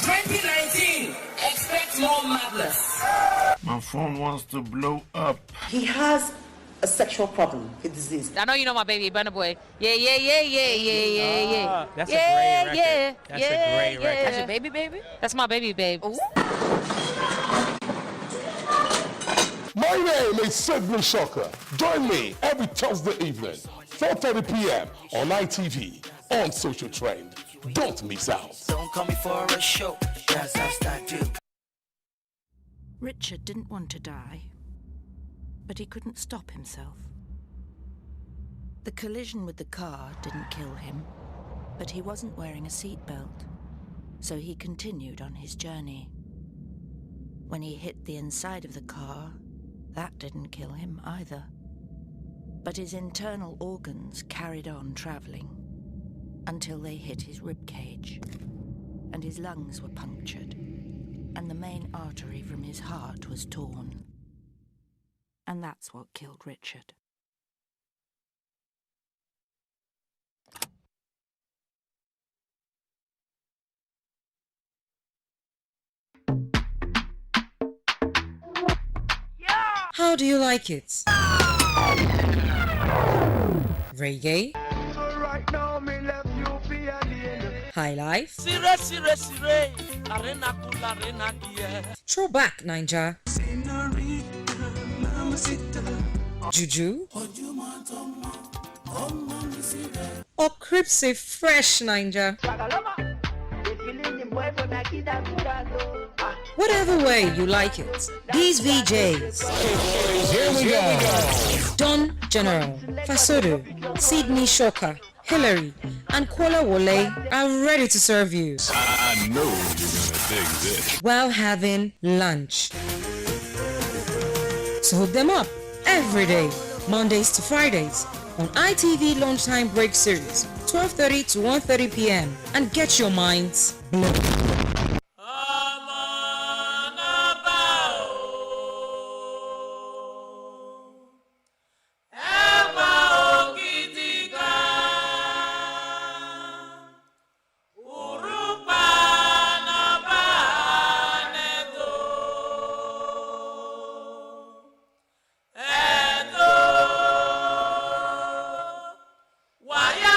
2019, expect more madness. My phone wants to blow up. He has a sexual problem, a disease. I know you know my baby, Burna Boy. Yeah. That's a great record. That's a great record. That's your baby? That's my baby, babe. Ooh. My name is Sidney Shocker. Join me every Thursday evening, 4:30 p.m. on ITV on Social Trend. Don't miss out. Don't call me for a show, that's how I do. Richard didn't want to die, but he couldn't stop himself. The collision with the car didn't kill him, but he wasn't wearing a seatbelt, so he continued on his journey. When he hit the inside of the car, that didn't kill him either, but his internal organs carried on traveling until they hit his rib cage, and his lungs were punctured, and the main artery from his heart was torn. And that's what killed Richard. How do you like it? Reggae? High life? Throwback Ninja? Juju? Or Cripsy Fresh Ninja? Whatever way you like it, these VJs, here we go. Don General, Fasodo, Sydney Shoka, Hillary, and Kola Wole are ready to serve you. I know you're gonna dig this. While having lunch. So hook them up every day, Mondays to Fridays, on ITV Lunchtime Break Series, 12:30 to 1:30 p.m. and get your minds blown. Why?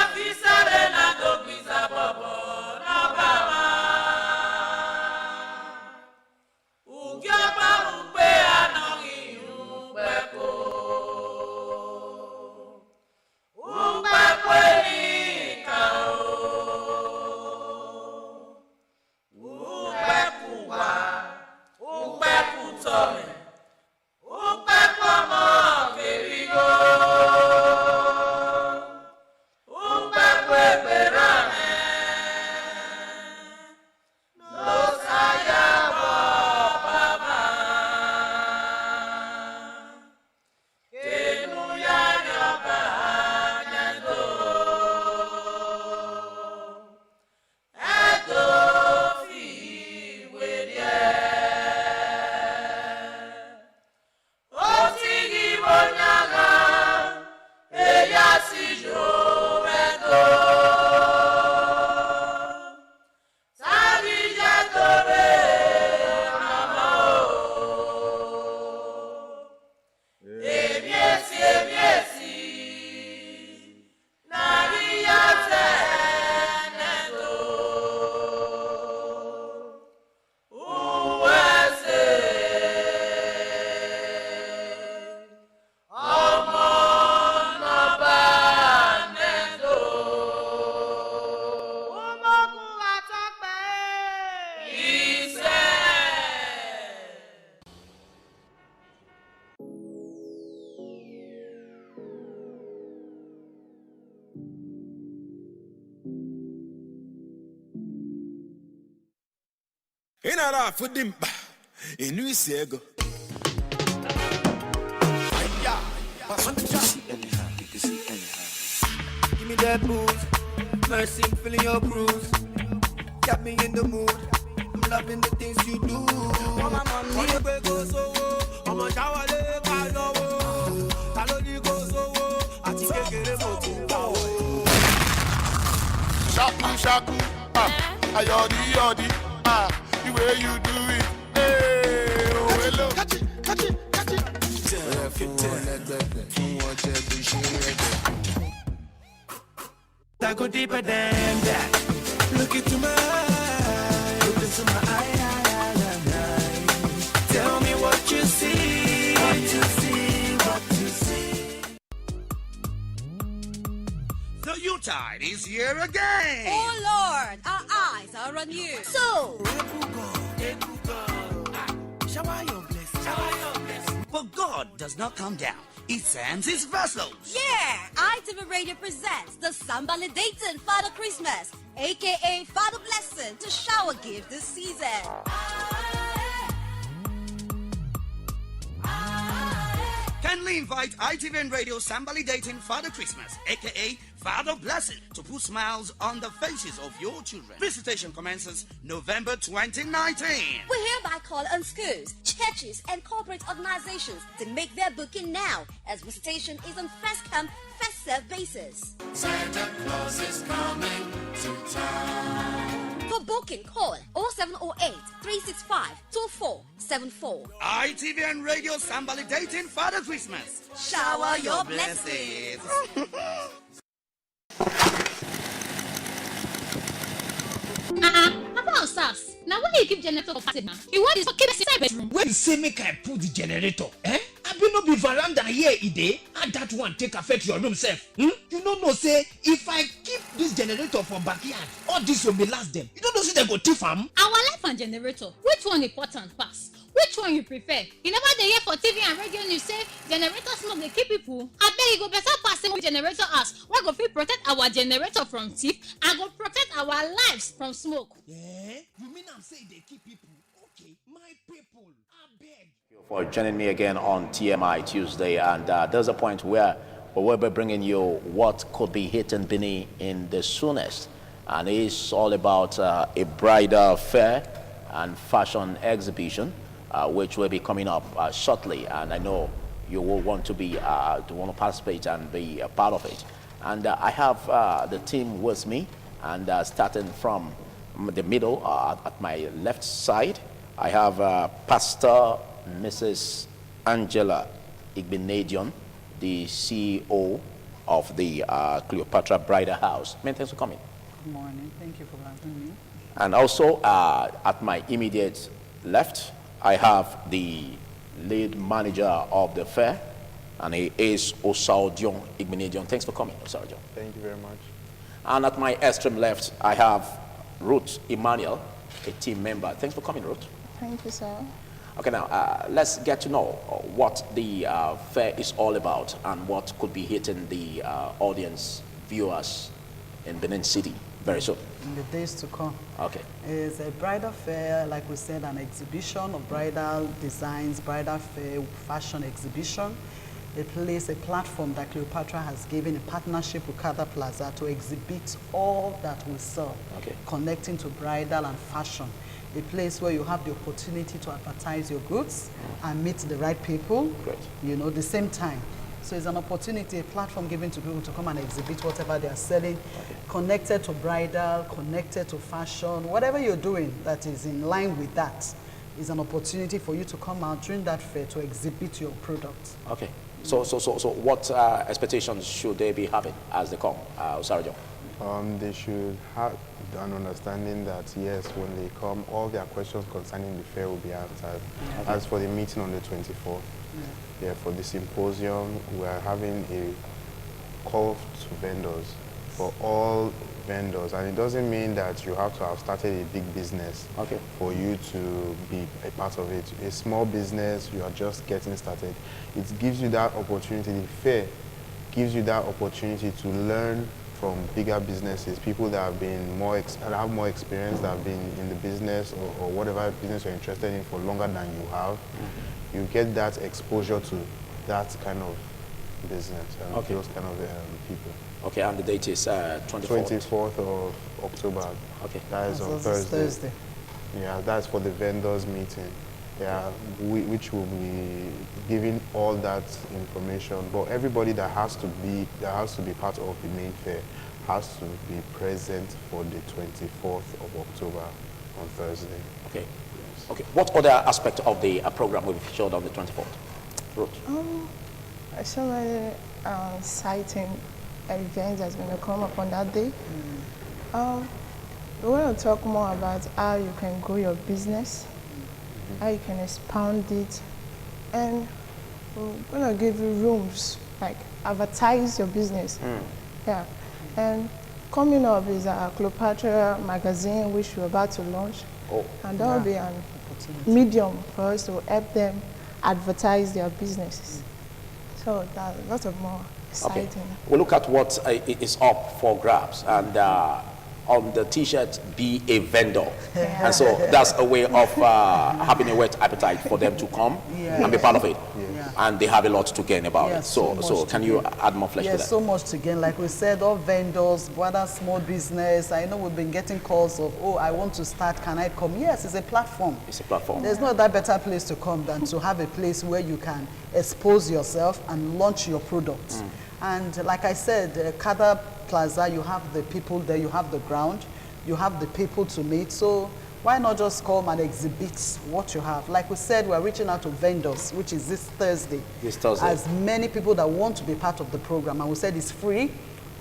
Inara fudimba. Inu sego. Give me that booze. Mercy, I'm feeling your bruise. Got me in the mood. I'm loving the things you do. Shaku shaku, ayodi yodi, the way you do it, hey, oh hello. Catch it. I go deeper than that. Look into my eye, look into my eye. Tell me what you see, what you see, what you see. The Utide is here again. Oh Lord, our eyes are on you. So, shower your blessing. But God does not come down. He sends his vessels. yeah, ITV Radio presents the Sambalidating Father Christmas, aka Father Blessing, to shower gift this season. Kindly invite ITV and Radio Sambalidating Father Christmas, aka Father Blessing, to put smiles on the faces of your children. Visitation commences November 2019. We hereby call on schools, churches, and corporate organizations to make their booking now, as visitation is on first come, first served basis. Santa Claus is coming to town. For booking, call 0708 365 2474. ITV and Radio Sambalidating Father Christmas. Shower your blessings. About SARS. Now why you keep generator for party man? You want this for keep inside bedroom? When you say make I put the generator, I be no be veranda here ide, and that one take affect your room self. You no know say if I keep this generator for backyard, all this will be last them. You don't know say they go thief am. Our life and generator, which one important pass? Which one you prefer? You never dey hear for TV and radio news say generator smoke dey kill people. Abeg you go better pass say generator house wey go fit protect our generator from thief and go protect our lives from smoke. Yeah, you mean I'm saying they kill people? Okay, my people, abeg. For joining me again on TMI Tuesday, and there's a point where we will be bringing you what could be hitting Benin in the soonest, and it's all about a bridal fair and fashion exhibition, which will be coming up shortly, and I know you will want to participate and be a part of it. And I have the team with me, and starting from the middle at my left side, I have Pastor Mrs. Angela Igbenedion, the CEO of the Cleopatra Bridal House. Many thanks for coming. Good morning. Thank you for having me. And also at my immediate left, I have the lead manager of the fair, and he is Osaudion Igbenedion. Thanks for coming, Osaudion. Thank you very much. And at my extreme left, I have Ruth Emmanuel, a team member. Thanks for coming, Ruth. Thank you, sir. Okay, now let's get to know what the fair is all about and what could be hitting the audience, viewers in Benin City very soon. In the days to come. Okay. It's a bridal fair, like we said, an exhibition of bridal designs, bridal fair, fashion exhibition. A place, a platform that Cleopatra has given in partnership with Kada Plaza to exhibit all that we sell, connecting to bridal and fashion. A place where you have the opportunity to advertise your goods and meet the right people, the same time. So it's an opportunity, a platform given to people to come and exhibit whatever they are selling, connected to bridal, connected to fashion, whatever you're doing that is in line with that is an opportunity for you to come out during that fair to exhibit your product. Okay. So what expectations should they be having as they come, Osaudion? They should have an understanding that, yes, when they come, all their questions concerning the fair will be answered. Okay. As for the meeting on the 24th, for the symposium, we are having a call to vendors, for all vendors. And it doesn't mean that you have to have started a big business for you to be a part of it. A small business, you are just getting started. It gives you that opportunity, the fair gives you that opportunity to learn from bigger businesses, people that have been that have more experience, that have been in the business or whatever business you're interested in for longer than you have. You get that exposure to that kind of business and those kind of people. Okay, and the date is 24th? 24th of October. Okay. That is on Thursday. Yeah, that's for the vendors meeting. Yeah, which will be giving all that information. But everybody that has to be part of the main fair has to be present for the 24th of October on Thursday. Okay. Yes. Okay. What other aspect of the program will be featured on the 24th? Ruth? Actually, citing events that's going to come up on that day. We want to talk more about how you can grow your business, how you can expand it, and we're going to give you rooms, like advertise your business. Yeah, and coming up is our Cleopatra magazine, which we're about to launch, and that will be a medium for us to help them advertise their businesses. So that's a lot of more exciting. Okay. We'll look at what is up for grabs, and on the t-shirt, be a vendor. Yeah. And so that's a way of having a wet appetite for them to come and be part of it. And they have a lot to gain about it. So can you add more flesh to that? Yes, so much to gain. Like we said, all vendors, whether small business, I know we've been getting calls of, oh, I want to start, can I come? Yes, it's a platform. It's a platform. There's no that better place to come than to have a place where you can expose yourself and launch your products. And like I said, Kada Plaza, you have the people there, you have the ground, you have the people to meet. So why not just come and exhibit what you have? Like we said, we're reaching out to vendors, which is this Thursday. This Thursday. As many people that want to be part of the program. And we said it's free.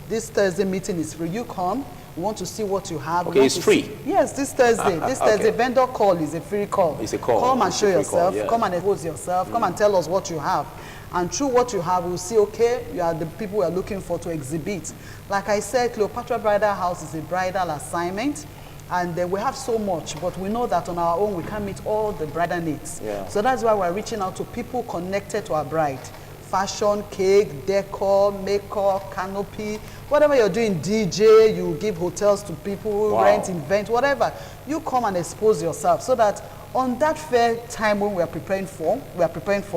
This Thursday meeting is free. You come, we want to see what you have. Okay, it's free? Yes, this Thursday. This Thursday, vendor call is a free call. It's a call. Come and It's show a free yourself. call, yeah. Come and expose yourself. Come and tell us what you have. And through what you have, we'll see, okay, you are the people we are looking for to exhibit. Like I said, Cleopatra Bridal House is a bridal assignment. And we have so much, but we know that on our own, we can't meet all the bridal needs. Yeah. So that's why we're reaching out to people connected to our bride. Fashion, cake, decor, makeup, canopy, whatever you're doing, DJ, you give hotels to people, rent, invent, whatever. You come and expose yourself so that on that fair time when we are preparing for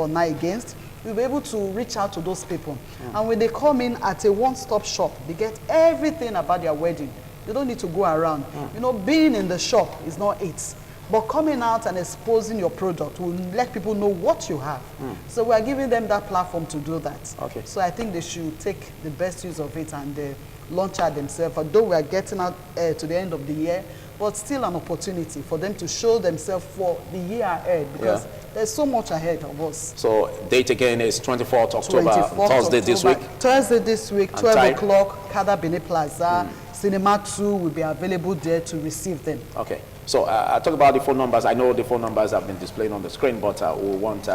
Night Against, we'll be able to reach out to those people. And when they come in at a one-stop shop, they get everything about their wedding. You don't need to go around. You know, being in the shop is not it. But coming out and exposing your product will let people know what you have. So we are giving them that platform to do that. Okay. So I think they should take the best use of it and launch out themselves. Although we are getting out to the end of the year, but still an opportunity for them to show themselves for the year ahead, because there's so much ahead of us. So date again is 24th October, Thursday this week. Thursday this week, And 12 time? o'clock, Kada Benin Plaza. Cinema 2 will be available there to receive them. Okay. So I talk about the phone numbers. I know the phone numbers have been displayed on the screen, but we want,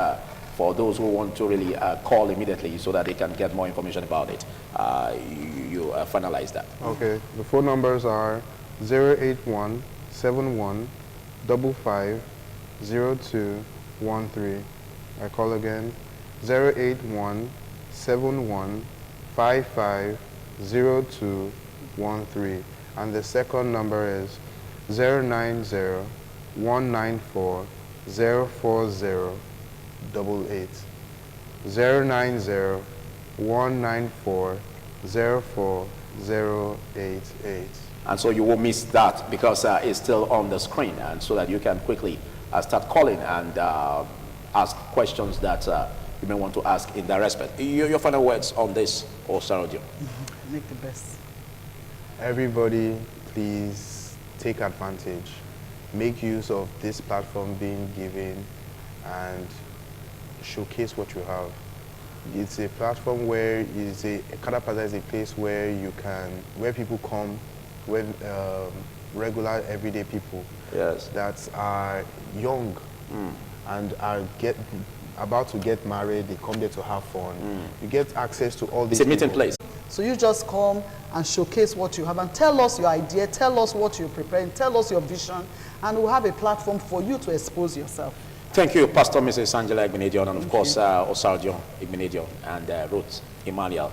for those who want to really call immediately so that they can get more information about it, you finalize that. Okay. The phone numbers are 081-71-55-0213. I call again, 081-71-55-0213. And the second number is 090-194-04088. 090-194-04088. And so you won't miss that because it's still on the screen, and so that you can quickly start calling and ask questions that you may want to ask in that respect. Your final words on this, Osaradio? Make the best. Everybody, please take advantage. Make use of this platform being given and showcase what you have. It's a platform where Kada Plaza is a place where where people come, where regular everyday people that are young and are about to get married. They come there to have fun. You get access to all these. It's a meeting place. So you just come and showcase what you have and tell us your idea, tell us what you're preparing, tell us your vision, and we'll have a platform for you to expose yourself. Thank you, Pastor Mrs. Angela Igbenedion, and of course, Osardio Igbenedion and Ruth Emmanuel.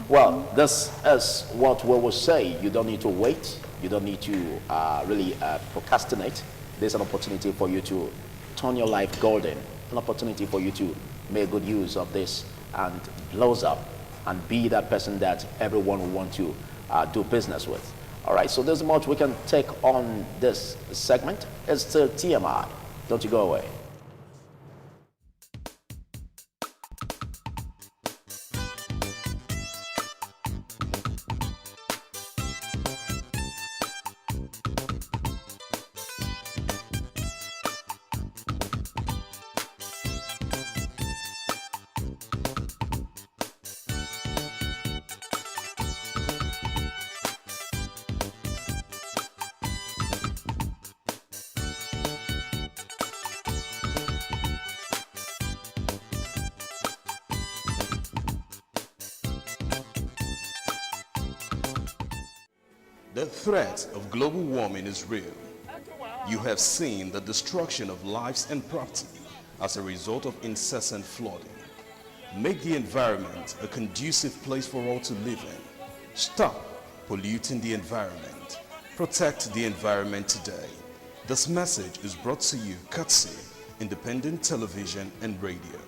Well, this is what we will say. You don't need to wait. You don't need to really procrastinate. There's an opportunity for you to turn your life golden, an opportunity for you to make good use of this and blows up and be that person that everyone will want to do business with. All right, so there's much we can take on this segment. It's still TMI. Don't you go away. The threat of global warming is real. You have seen the destruction of lives and property as a result of incessant flooding. Make the environment a conducive place for all to live in. Stop polluting the environment. Protect the environment today. This message is brought to you courtesy Independent Television and Radio.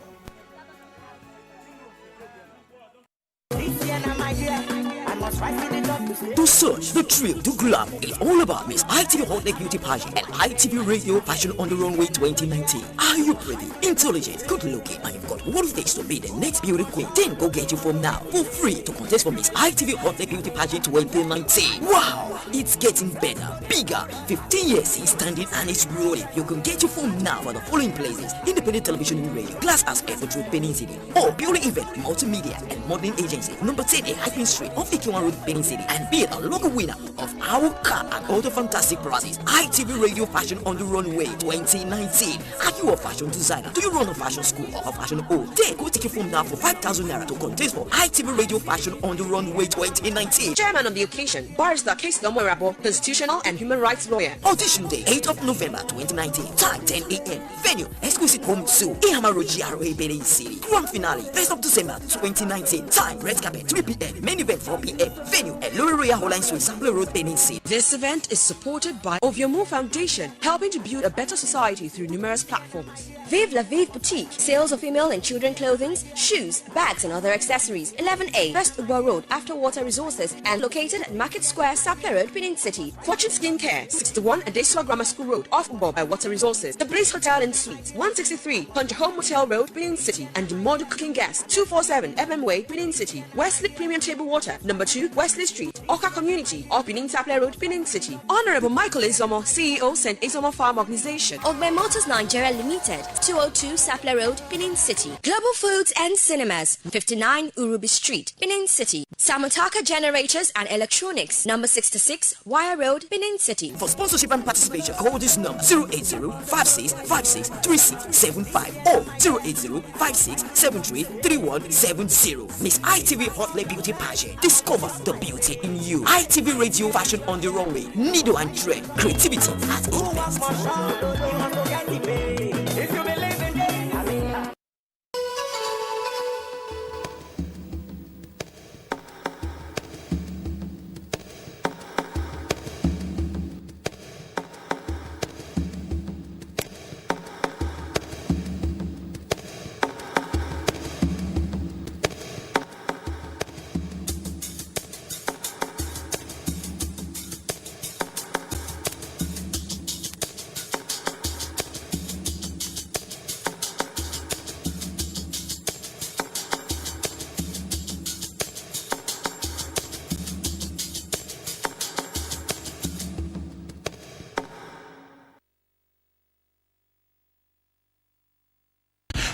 To search, the thrill, to grab, it's all about Miss ITV Hot Lake Beauty Pageant and ITV Radio Fashion on the Runway 2019. Are you pretty, intelligent, good looking, and you've got what it takes to be the next beauty queen? Then go get your form now for free to contest for Miss ITV Hot Lake Beauty Pageant 2019. Wow, it's getting better, bigger. 15 years is standing and it's rolling. You can get your form now for the following places: Independent Television and Radio, Glass as Effort Road, Benin City, or Beauty Event, Multimedia and Modeling Agency, number 10 Hyphen Street off Ikiwan Road, Benin City, and be a local winner of our car and other fantastic prizes. ITV Radio Fashion on the Runway 2019. Are you a fashion designer? Do you run a fashion school or a fashion home? Then go take your form now for 5,000 naira to contest for ITV Radio Fashion on the Runway 2019. Chairman on the occasion, Barrister Case Gamorabo, constitutional and human rights lawyer. Audition day, 8th of November 2019. Time 10 a.m. Venue, Exquisite Home 2, Ihamaro GRA, Benin City. Grand finale, 1st of December 2019. Time, red carpet, 3 p.m. Main event, 4 p.m. Venue at Lower Royal Holland Suite, Sample Road, Benin City. This event is supported by Oviomo Foundation, helping to build a better society through numerous platforms. Vive La Vive Boutique, sales of female and children clothing, shoes, bags and other accessories. 11A, West Uber Road, After Water Resources, and located at Market Square, Sapele Road, Benin City. Fortune Skincare, 61 Adesua Grammar School Road, off Uber by Water Resources. The Bliss Hotel and Suites, 163 Punch Home Motel Road, Benin City, and the Model Cooking Gas, 247 FM Way, Benin City. Wesley Premium Table Water, number 2, Wesley Street, Oka Community, off Benin Sapele Road, Benin City. Honorable Michael Izomo, CEO, St. Izomo Farm Organization. Ogbe Motors Nigeria Limited, 202 Sapele Road, Benin City. Global Foods and Cinemas, 59 Urubi Street, Benin City. Samotaka Generators and Electronics, number 66 Wire Road, Benin City. For sponsorship and participation, call this number 080-5656-3675 or 080-5673-3170. Miss ITV Hot Lake Beauty Pageant. Discover the beauty in you. ITV Radio Fashion on the Runway. Needle and thread. Creativity at its best.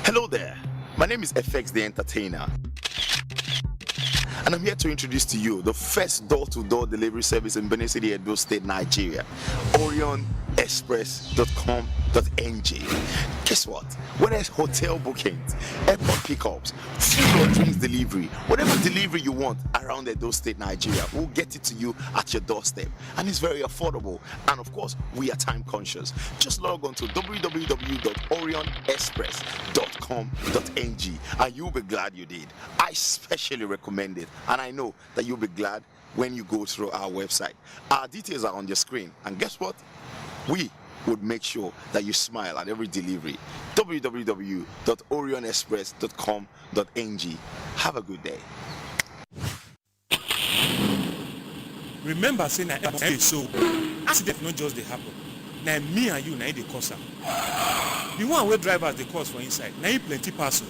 Hello there, my name is FX the Entertainer, and I'm here to introduce to you the first door-to-door delivery service in Benin City, Edo State, Nigeria, Orion orionexpress.com.ng. Guess what? Whether it's hotel bookings, airport pickups, food or drinks delivery, whatever delivery you want around Edo State, Nigeria, we'll get it to you at your doorstep. And it's very affordable. And of course, we are time conscious. Just log on to www.orionexpress.com.ng and you'll be glad you did. I especially recommend it. And I know that you'll be glad when you go through our website. Our details are on your screen. And guess what? We would make sure that you smile at every delivery. www.orionexpress.com.ng. Have a good day. Remember saying that so accident not just they happen. Now me and you now they cause am. The one where drivers they cause for inside. Now you plenty parcel.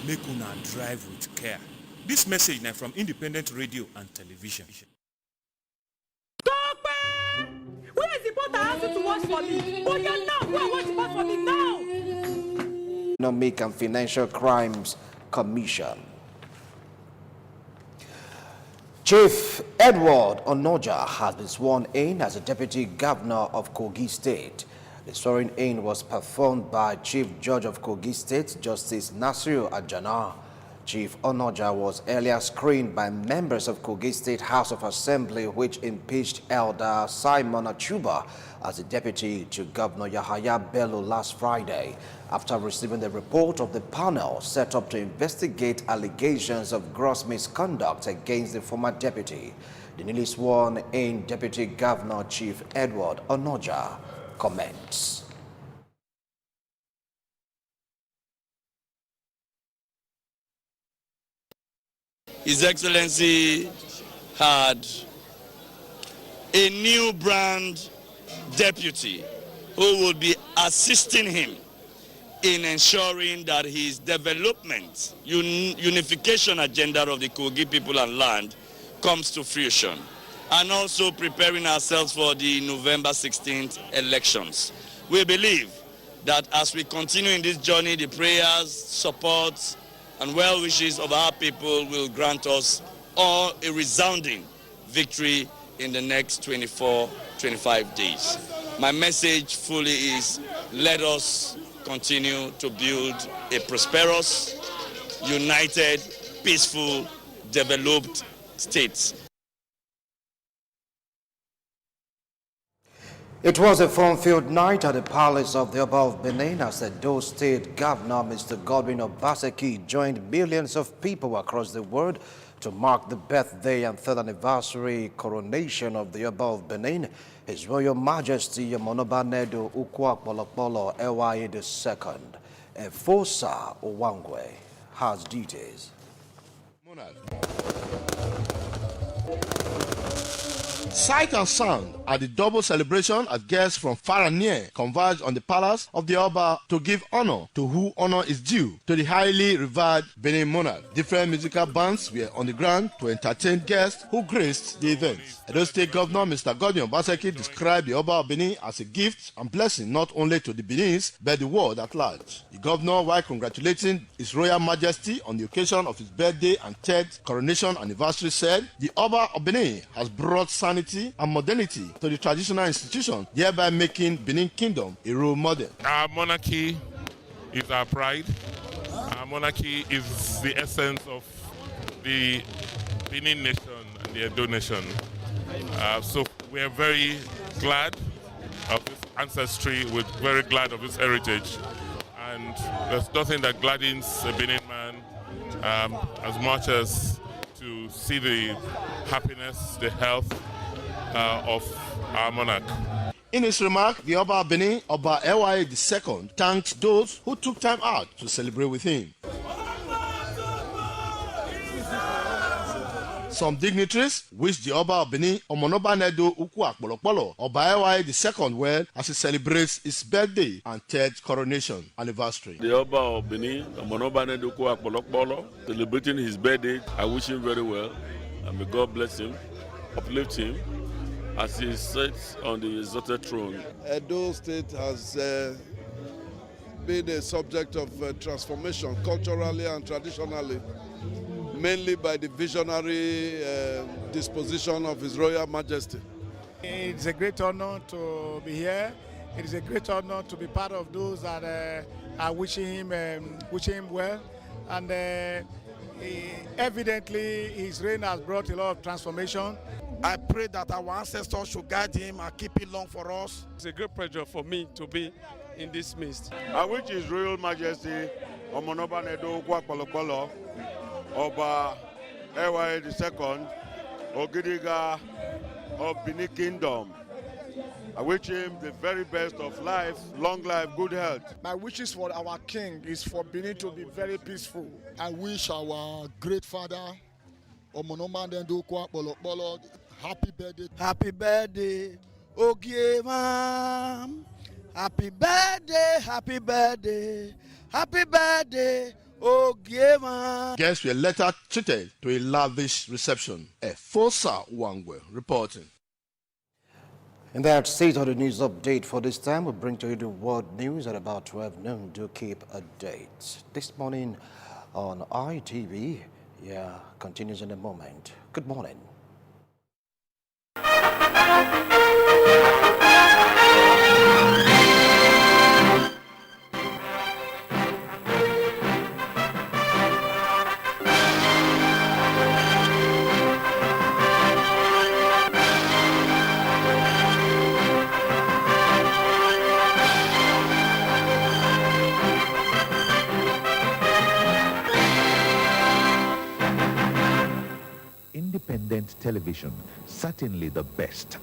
Make una drive with care. This message now from Independent Radio and Television. Where is the boat I asked you to watch for me? Oh yeah, now go and watch the boat for me now. Economic and Financial Crimes Commission. Chief Edward Onoja has been sworn in as the Deputy Governor of Kogi State. The swearing in was performed by Chief Judge of Kogi State, Justice Nasiru Ajana. Chief Onoja was earlier screened by members of Kogi State House of Assembly, which impeached Elder Simon Achuba as the deputy to Governor Yahaya Bello last Friday, after receiving the report of the panel set up to investigate allegations of gross misconduct against the former deputy. The newly sworn-in Deputy Governor, Chief Edward Onoja, comments. His Excellency had a new brand deputy who would be assisting him in ensuring that his development, unification agenda of the Kogi people and land comes to fruition, and also preparing ourselves for the November 16th elections. We believe that as we continue in this journey, the prayers, support, and well wishes of our people will grant us all a resounding victory in the next 24-25 days. My message fully is, let us continue to build a prosperous, united, peaceful, developed state. It was a fun-filled night at the palace of the Oba of Benin as the Edo State Governor, Mr. Godwin Obaseki, joined millions of people across the world to mark the birthday and third anniversary coronation of the Oba of Benin, His Royal Majesty Yomonoba Nedo Ukwa-Polokpolo LYA II. Efosa Owangwe has details. Sight and sound at the double celebration as guests from far and near converged on the palace of the Oba to give honor to who honor is due to the highly revered Benin monarch. Different musical bands were on the ground to entertain guests who graced the event. Edo State Governor Mr. Godwin Obaseki described the Oba of Benin as a gift and blessing not only to the Beninese but the world at large. The governor, while congratulating His Royal Majesty on the occasion of his birthday and third coronation anniversary, said the Oba of Benin has brought sanity and modernity to the traditional institution, thereby making Benin Kingdom a role model. Our monarchy is our pride. Our monarchy is the essence of the Benin nation and the Edo nation. So we are very glad of this ancestry, we're very glad of this heritage. And there's nothing that gladdens a Benin man as much as to see the happiness, the health of our monarch. In his remark, the Oba of Benin, Oba LYA II, thanked those who took time out to celebrate with him. Some dignitaries wished the Oba of Benin, Omonoba Nedo Ukwa-Polokpolo, Oba LYA II, well as he celebrates his birthday and third coronation anniversary. The Oba of Benin, Omonoba Nedo Ukwa-Polokpolo, celebrating his birthday. I wish him very well, and may God bless him, uplift him as he sits on the exalted throne. Edo State has been a subject of transformation culturally and traditionally, mainly by the visionary disposition of His Royal Majesty. It's a great honor to be here. It is a great honor to be part of those that are wishing him well. And evidently, his reign has brought a lot of transformation. I pray that our ancestors should guide him and keep it long for us. It's a great pleasure for me to be in this midst. I wish His Royal Majesty Omonoba Nedo Kwakpolokpolo Oba Ewa II Ogidiga of Benin Kingdom. I wish him the very best of life, long life, good health. My wishes for our king is for Benin to be very peaceful. I wish our great father, Omonoba Nedo Kwakpolokpolo, happy birthday. Happy birthday, Ogiemam. Happy birthday, happy birthday, happy birthday, Ogiemam. Guests were later treated to a lavish reception. Fosa Wangwe reporting. And that's it on the news update for this time. We bring to you the world news at about 12 noon. Do keep a date. This morning on ITV, continues in a moment. Good morning. Independent television, certainly the best.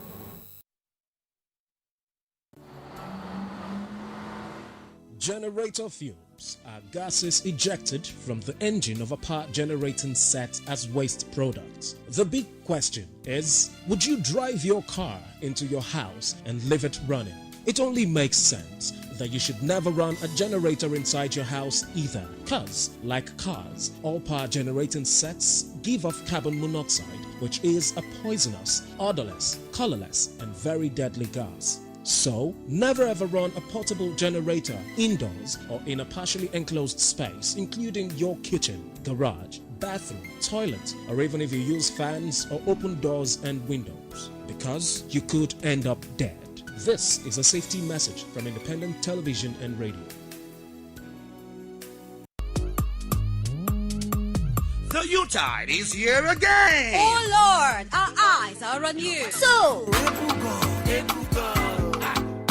Generator fumes are gases ejected from the engine of a power generating set as waste products. The big question is, would you drive your car into your house and leave it running? It only makes sense that you should never run a generator inside your house either, cause like cars, all power generating sets give off carbon monoxide, which is a poisonous, odorless, colorless and very deadly gas. So, never ever run a portable generator indoors or in a partially enclosed space, including your kitchen, garage, bathroom, toilet, or even if you use fans or open doors and windows, because you could end up dead. This is a safety message from Independent Television and Radio. The Yuletide is here again. Oh Lord, our eyes are on you. So,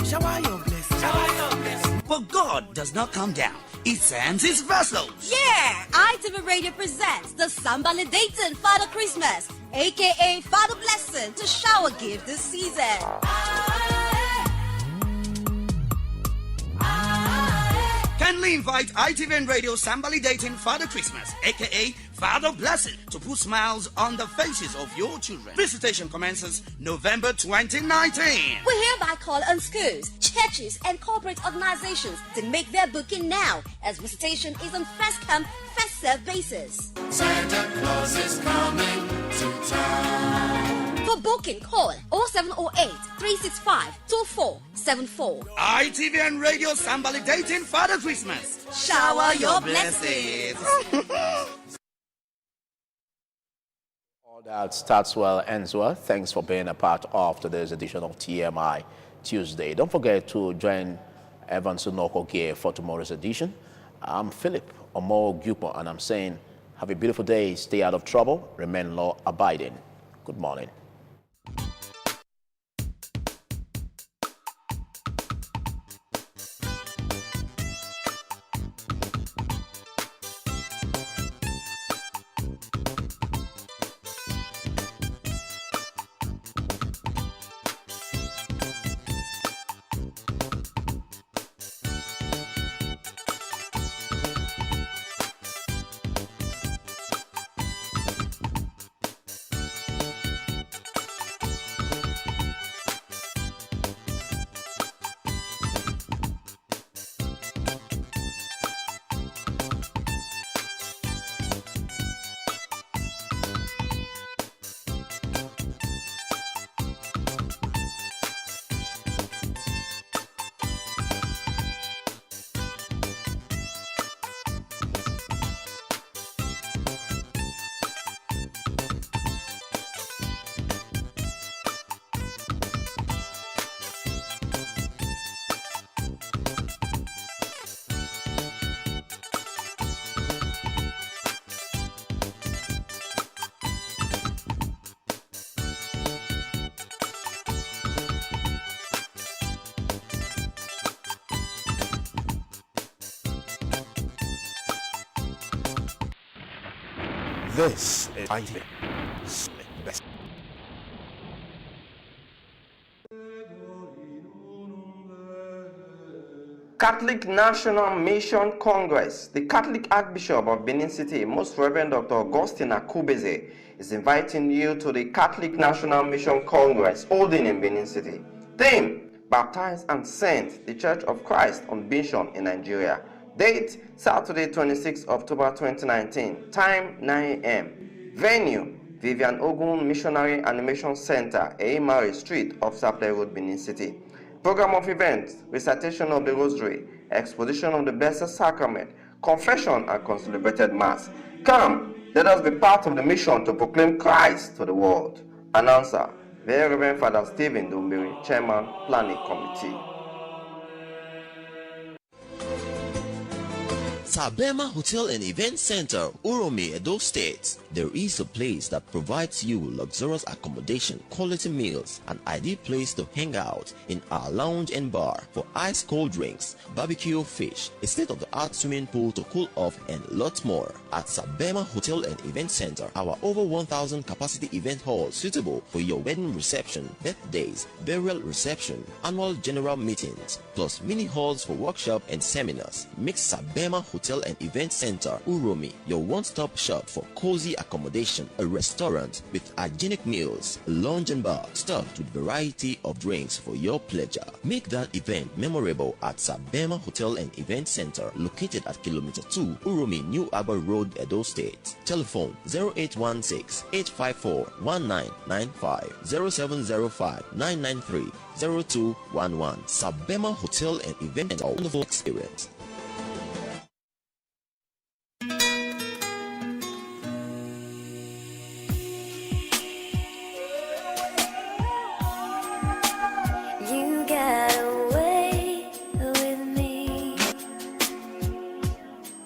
shower your blessings. But God does not come down. He sends his vessels. yeah, ITV Radio presents the Sambali Dayton Father Christmas, aka Father Blessing, to shower gift this season. Kindly invite ITV and Radio Sambali Dating Father Christmas, aka Father Blessing, to put smiles on the faces of your children. Visitation commences November 2019. We hereby call on schools, churches, and corporate organizations to make their booking now, as visitation is on first come, first served basis. Santa Claus is coming to town. For booking, call 0708 365 2474. ITV and Radio Sambali Dating Father Christmas. Shower your blessings. All that starts well, ends well. Thanks for being a part of today's edition of TMI Tuesday. Don't forget to join Evans Unokogie for tomorrow's edition. I'm Philip Omo Gupo, and I'm saying have a beautiful day, stay out of trouble, remain law abiding. Good morning. This is ITV. Catholic National Mission Congress. The Catholic Archbishop of Benin City, Most Reverend Dr. Augustine Akubeze, is inviting you to the Catholic National Mission Congress holding in Benin City. Theme: Baptized and Sent, the Church of Christ on Mission in Nigeria. Date: Saturday, 26 October 2019. Time: 9 a.m. Venue: Vivian Ogun Missionary Animation Center, Eimari Street, off Saple Road, Benin City. Program of events: recitation of the Rosary, exposition of the Blessed Sacrament, confession and concelebrated Mass. Come, let us be part of the mission to proclaim Christ to the world. Announcer: Very Reverend Father Stephen Dumbiri, Chairman, Planning Committee. Sabema Hotel and Event Center, Uromi, Edo State. There is a place that provides you luxurious accommodation, quality meals, an ideal place to hang out in our lounge and bar for ice cold drinks, barbecue fish, a state-of-the-art swimming pool to cool off, and lots more. At Sabema Hotel and Event Center, our over 1,000 capacity event hall suitable for your wedding reception, birthdays, burial reception, annual general meetings, plus mini halls for workshop and seminars. Make Sabema Hotel and Event Center, Uromi, your one-stop shop for cozy accommodation, a restaurant with hygienic meals, a lounge and bar stocked with variety of drinks for your pleasure. Make that event memorable at Sabema Hotel and Event Center, located at Kilometer 2, Uromi, New Arbor Road, Edo State. Telephone 0816-854-1995, 0705-993-0211. Sabema Hotel and Event Center, a wonderful experience.